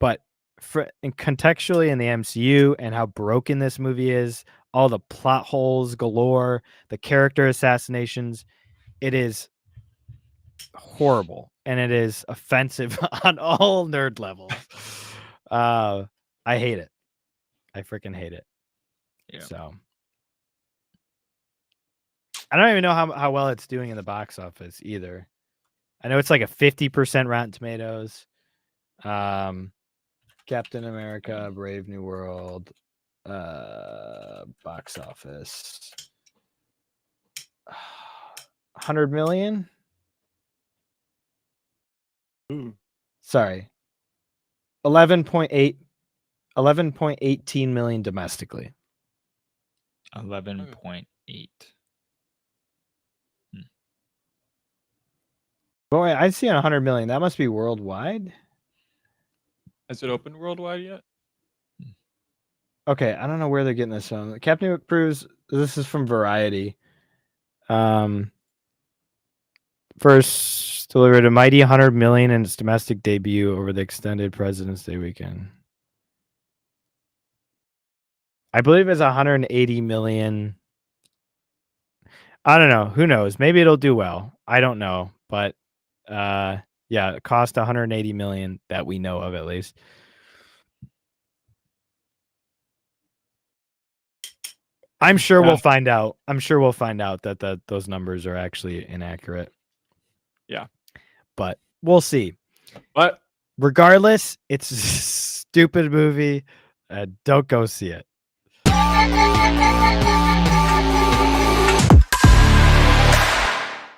But and contextually in the MCU and how broken this movie is, all the plot holes galore, the character assassinations, it is horrible and it is offensive on all nerd levels. I hate it. I freaking hate it. Yeah. So I don't even know how well it's doing in the box office either. I know it's like a 50% Rotten Tomatoes. Captain America, Brave New World, box office. 100 million? Ooh. Sorry. 11.18 million domestically. 11.8. Boy, I see 100 million. That must be worldwide. Has it opened worldwide yet? Okay, I don't know where they're getting this from. Captain proves this is from Variety. First delivered a mighty 100 million in its domestic debut over the extended President's Day weekend. I believe it's 180 million. I don't know. Who knows? Maybe it'll do well. I don't know, but yeah, it cost 180 million that we know of at least. I'm sure we'll find out. I'm sure we'll find out that those numbers are actually inaccurate. Yeah. But we'll see. But regardless, it's a stupid movie. Don't go see it.